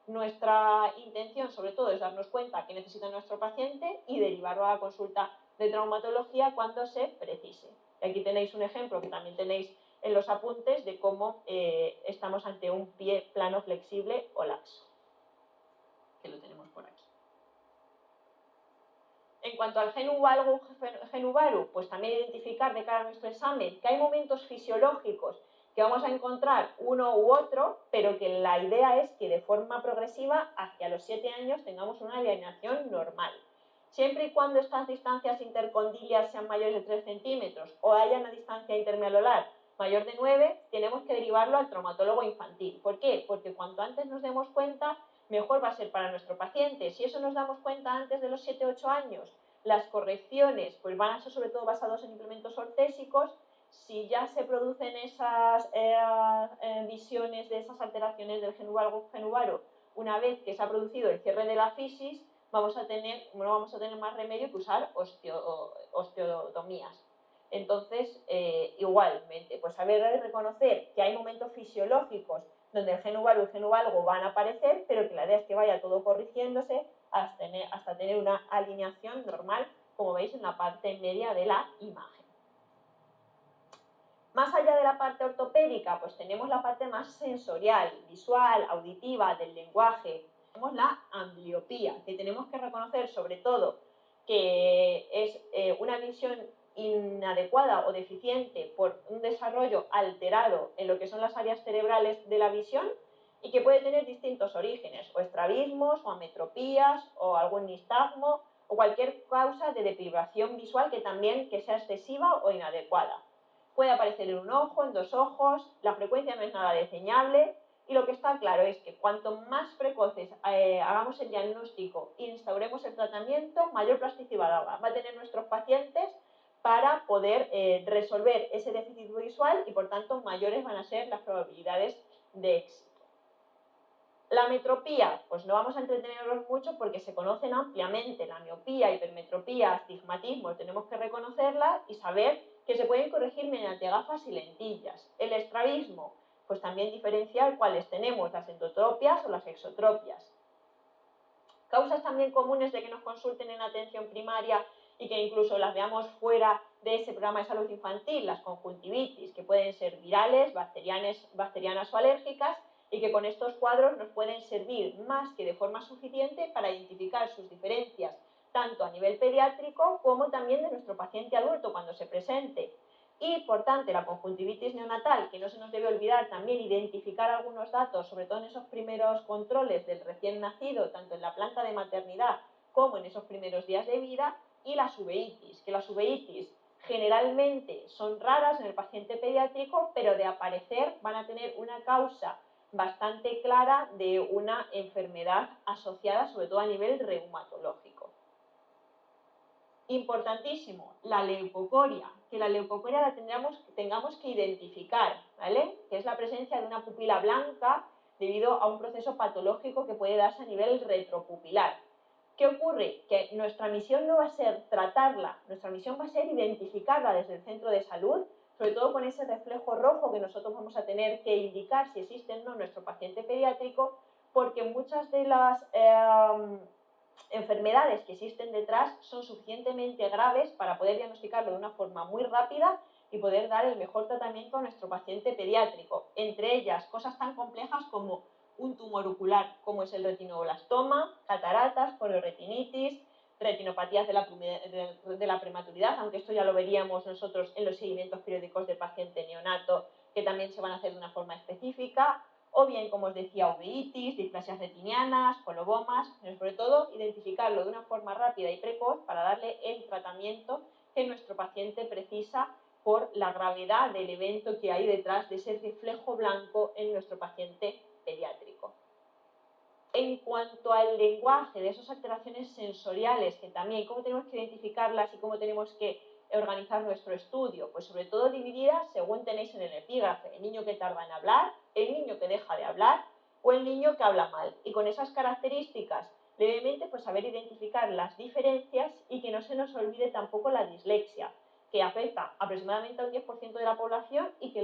Nuestra intención sobre todo es darnos cuenta que necesita nuestro paciente y derivarlo a la consulta de traumatología cuando se precise. Y aquí tenéis un ejemplo que también tenéis en los apuntes de cómo estamos ante un pie plano flexible o laxo, que lo tenemos por aquí. En cuanto al genu valgus, genu varu, pues también identificar de cara a nuestro examen que hay momentos fisiológicos que vamos a encontrar uno u otro, pero que la idea es que de forma progresiva hacia los 7 años tengamos una alineación normal. Siempre y cuando estas distancias intercondilias sean mayores de 3 centímetros o haya una distancia intermealolar mayor de 9, tenemos que derivarlo al traumatólogo infantil. ¿Por qué? Porque cuanto antes nos demos cuenta, mejor va a ser para nuestro paciente. Si eso nos damos cuenta antes de los 7-8 años, las correcciones pues van a ser sobre todo basados en implementos ortésicos. Si ya se producen esas visiones de esas alteraciones del genu valgus, genu varu, una vez que se ha producido el cierre de la fisis, no vamos a tener más remedio que usar osteotomías. Entonces, igualmente, pues saber reconocer que hay momentos fisiológicos donde el genu varu y el genu valgo van a aparecer, pero que la idea es que vaya todo corrigiéndose hasta tener una alineación normal, como veis en la parte media de la imagen. Más allá de la parte ortopédica, pues tenemos la parte más sensorial, visual, auditiva, del lenguaje. Tenemos la ambliopía, que tenemos que reconocer sobre todo que es una visión inadecuada o deficiente por un desarrollo alterado en lo que son las áreas cerebrales de la visión y que puede tener distintos orígenes, o estrabismos, o ametropías, o algún nistagmo, o cualquier causa de deprivación visual que sea excesiva o inadecuada. Puede aparecer en un ojo, en 2 ojos, la frecuencia no es nada desdeñable y lo que está claro es que cuanto más precoces hagamos el diagnóstico e instauremos el tratamiento, mayor plasticidad va a tener nuestros pacientes para poder resolver ese déficit visual y por tanto mayores van a ser las probabilidades de éxito. La metropía, pues no vamos a entretenernos mucho porque se conocen ampliamente. La miopía, hipermetropía, astigmatismo, tenemos que reconocerlas y saber que se pueden corregir mediante gafas y lentillas. El estrabismo, pues también diferenciar cuáles tenemos, las endotropias o las exotropias. Causas también comunes de que nos consulten en atención primaria y que incluso las veamos fuera de ese programa de salud infantil, las conjuntivitis, que pueden ser virales, bacterianas o alérgicas, y que con estos cuadros nos pueden servir más que de forma suficiente para identificar sus diferencias, tanto a nivel pediátrico como también de nuestro paciente adulto cuando se presente. Y, por tanto, la conjuntivitis neonatal, que no se nos debe olvidar también identificar algunos datos, sobre todo en esos primeros controles del recién nacido, tanto en la planta de maternidad como en esos primeros días de vida, y las uveitis, que las uveitis generalmente son raras en el paciente pediátrico, pero de aparecer van a tener una causa bastante clara de una enfermedad asociada sobre todo a nivel reumatológico. Importantísimo, la leucocoria, que la leucocoria la tengamos que identificar, ¿vale? Que es la presencia de una pupila blanca debido a un proceso patológico que puede darse a nivel retropupilar. ¿Qué ocurre? Que nuestra misión no va a ser tratarla, nuestra misión va a ser identificarla desde el centro de salud, sobre todo con ese reflejo rojo que nosotros vamos a tener que indicar si existe o no nuestro paciente pediátrico, porque muchas de las enfermedades que existen detrás son suficientemente graves para poder diagnosticarlo de una forma muy rápida y poder dar el mejor tratamiento a nuestro paciente pediátrico. Entre ellas, cosas tan complejas como un tumor ocular, como es el retinoblastoma, cataratas, polioretinitis, retinopatías de la prematuridad, aunque esto ya lo veríamos nosotros en los seguimientos periódicos del paciente neonato, que también se van a hacer de una forma específica, o bien, como os decía, uveitis, displasias retinianas, colobomas, pero sobre todo identificarlo de una forma rápida y precoz para darle el tratamiento que nuestro paciente precisa por la gravedad del evento que hay detrás de ese reflejo blanco en nuestro paciente pediátrico. En cuanto al lenguaje, de esas alteraciones sensoriales, que también cómo tenemos que identificarlas y cómo tenemos que organizar nuestro estudio, pues sobre todo divididas según tenéis en el epígrafe, el niño que tarda en hablar, el niño que deja de hablar o el niño que habla mal. Y con esas características, levemente, pues saber identificar las diferencias y que no se nos olvide tampoco la dislexia, que afecta aproximadamente a un 10% de la población y que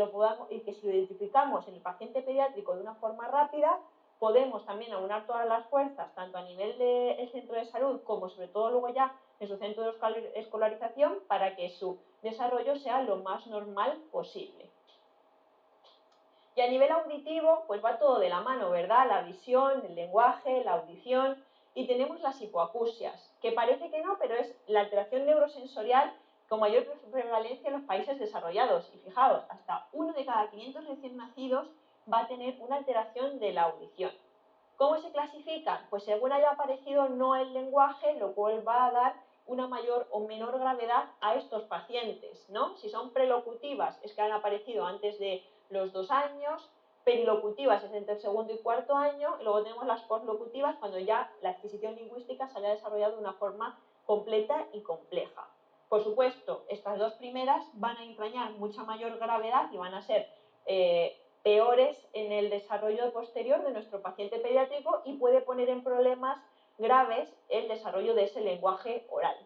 si lo identificamos en el paciente pediátrico de una forma rápida, podemos también aunar todas las fuerzas, tanto a nivel del centro de salud como sobre todo luego ya en su centro de escolarización, para que su desarrollo sea lo más normal posible. Y a nivel auditivo, pues va todo de la mano, ¿verdad? La visión, el lenguaje, la audición, y tenemos las hipoacusias, que parece que no, pero es la alteración neurosensorial con mayor prevalencia en los países desarrollados. Y fijaos, hasta 1 de cada 500 recién nacidos va a tener una alteración de la audición. ¿Cómo se clasifican? Pues según haya aparecido no el lenguaje, lo cual va a dar una mayor o menor gravedad a estos pacientes, ¿no? Si son prelocutivas, es que han aparecido antes de los 2 años, perilocutivas es entre el segundo y cuarto año, y luego tenemos las postlocutivas cuando ya la adquisición lingüística se haya desarrollado de una forma completa y compleja. Por supuesto, estas dos primeras van a entrañar mucha mayor gravedad y van a ser peores en el desarrollo posterior de nuestro paciente pediátrico y puede poner en problemas graves el desarrollo de ese lenguaje oral.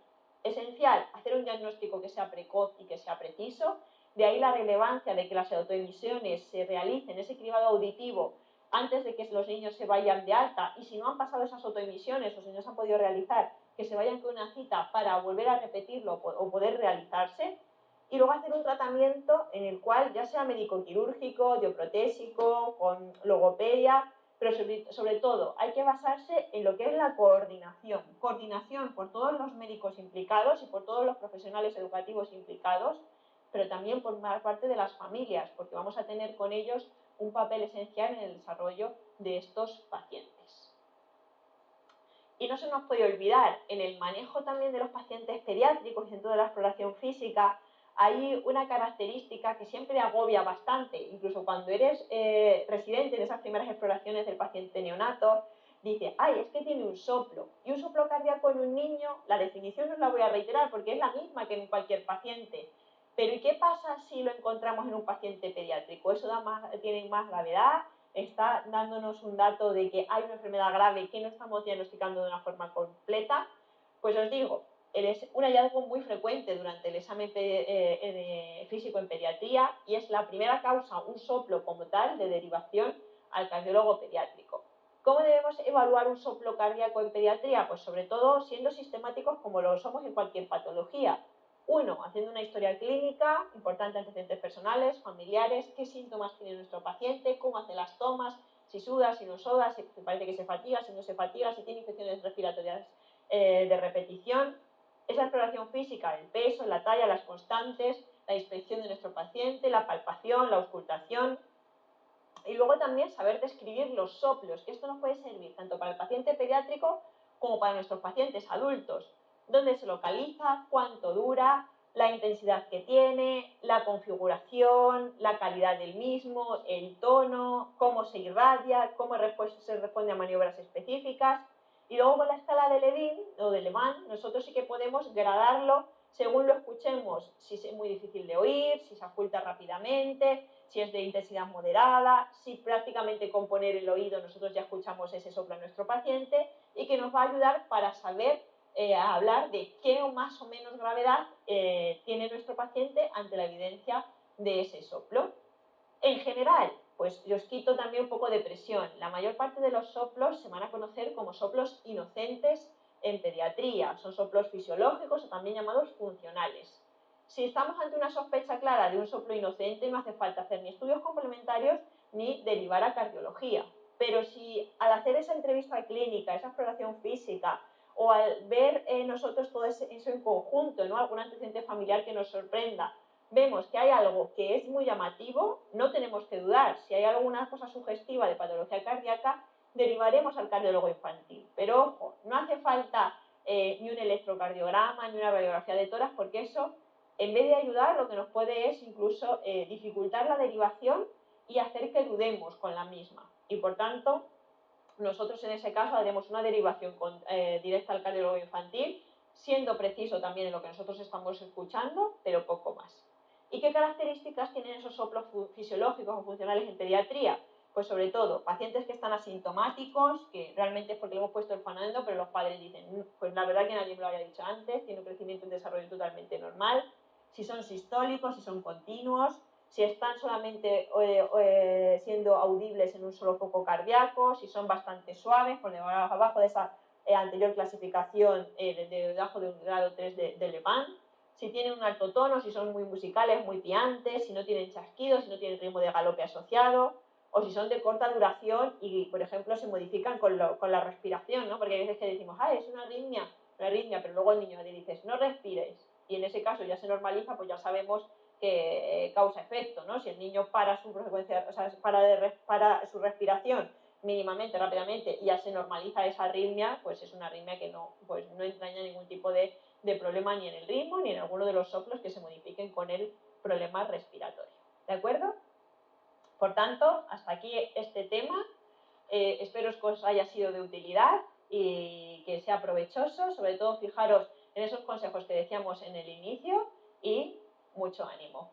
Esencial, hacer un diagnóstico que sea precoz y que sea preciso. De ahí la relevancia de que las autoemisiones se realicen, ese cribado auditivo, antes de que los niños se vayan de alta, y si no han pasado esas autoemisiones o si no se han podido realizar, que se vayan con una cita para volver a repetirlo o poder realizarse. Y luego hacer un tratamiento en el cual ya sea médico-quirúrgico, dioprotésico, con logopedia, pero sobre todo hay que basarse en lo que es la coordinación. Coordinación por todos los médicos implicados y por todos los profesionales educativos implicados, pero también por parte de las familias, porque vamos a tener con ellos un papel esencial en el desarrollo de estos pacientes. Y no se nos puede olvidar, en el manejo también de los pacientes pediátricos y en toda la exploración física, hay una característica que siempre agobia bastante, incluso cuando eres residente en esas primeras exploraciones del paciente neonato, dice, ay, es que tiene un soplo. Y un soplo cardíaco en un niño, la definición no la voy a reiterar porque es la misma que en cualquier paciente. Pero ¿y qué pasa si lo encontramos en un paciente pediátrico? Eso tiene más gravedad, está dándonos un dato de que hay una enfermedad grave que no estamos diagnosticando de una forma completa. Pues os digo, es un hallazgo muy frecuente durante el examen físico en pediatría y es la primera causa, un soplo como tal, de derivación al cardiólogo pediátrico. ¿Cómo debemos evaluar un soplo cardíaco en pediatría? Pues sobre todo siendo sistemáticos como lo somos en cualquier patología. Uno, haciendo una historia clínica, importante antecedentes personales, familiares, qué síntomas tiene nuestro paciente, cómo hace las tomas, si suda, si no suda, si parece que se fatiga, si no se fatiga, si tiene infecciones respiratorias de repetición. Esa exploración física, el peso, la talla, las constantes, la inspección de nuestro paciente, la palpación, la auscultación. Y luego también saber describir los soplos, que esto nos puede servir tanto para el paciente pediátrico como para nuestros pacientes adultos. Dónde se localiza, cuánto dura, la intensidad que tiene, la configuración, la calidad del mismo, el tono, cómo se irradia, cómo se responde a maniobras específicas. Y luego con la escala de Levin o de Lehmann, nosotros sí que podemos gradarlo según lo escuchemos, si es muy difícil de oír, si se oculta rápidamente, si es de intensidad moderada, si prácticamente con poner el oído nosotros ya escuchamos ese soplo en nuestro paciente y que nos va a ayudar para saber hablar de qué o más o menos gravedad tiene nuestro paciente ante la evidencia de ese soplo. En general, pues yo os quito también un poco de presión. La mayor parte de los soplos se van a conocer como soplos inocentes en pediatría. Son soplos fisiológicos o también llamados funcionales. Si estamos ante una sospecha clara de un soplo inocente, no hace falta hacer ni estudios complementarios ni derivar a cardiología. Pero si al hacer esa entrevista clínica, esa exploración física, o al ver nosotros todo eso en conjunto, ¿no? Algún antecedente familiar que nos sorprenda, vemos que hay algo que es muy llamativo, no tenemos que dudar. Si hay alguna cosa sugestiva de patología cardíaca, derivaremos al cardiólogo infantil. Pero ojo, no hace falta ni un electrocardiograma, ni una radiografía de tórax, porque eso, en vez de ayudar, lo que nos puede es incluso dificultar la derivación y hacer que dudemos con la misma. Y por tanto, nosotros en ese caso haremos una derivación directa al cardiólogo infantil, siendo preciso también en lo que nosotros estamos escuchando, pero poco más. ¿Y qué características tienen esos soplos fisiológicos o funcionales en pediatría? Pues sobre todo, pacientes que están asintomáticos, que realmente es porque le hemos puesto el fonendo, pero los padres dicen, pues la verdad que nadie me lo había dicho antes, tiene un crecimiento y un desarrollo totalmente normal. Si son sistólicos, si son continuos, si están solamente siendo audibles en un solo foco cardíaco, si son bastante suaves, por debajo de esa anterior clasificación debajo de un grado 3 de Lehmann, si tienen un alto tono, si son muy musicales, muy piantes, si no tienen chasquidos, si no tienen ritmo de galope asociado, o si son de corta duración y, por ejemplo, se modifican con la respiración, ¿no? Porque hay veces que decimos, es una arritmia, pero luego el niño le dices, no respires, y en ese caso ya se normaliza, pues ya sabemos que causa-efecto, ¿no? Si el niño para su frecuencia, o sea, para su respiración mínimamente, rápidamente, y ya se normaliza esa arritmia, pues es una arritmia que no entraña ningún tipo de problema ni en el ritmo ni en alguno de los soplos que se modifiquen con el problema respiratorio. ¿De acuerdo? Por tanto, hasta aquí este tema. Espero que os haya sido de utilidad y que sea provechoso. Sobre todo, fijaros en esos consejos que decíamos en el inicio y mucho ánimo.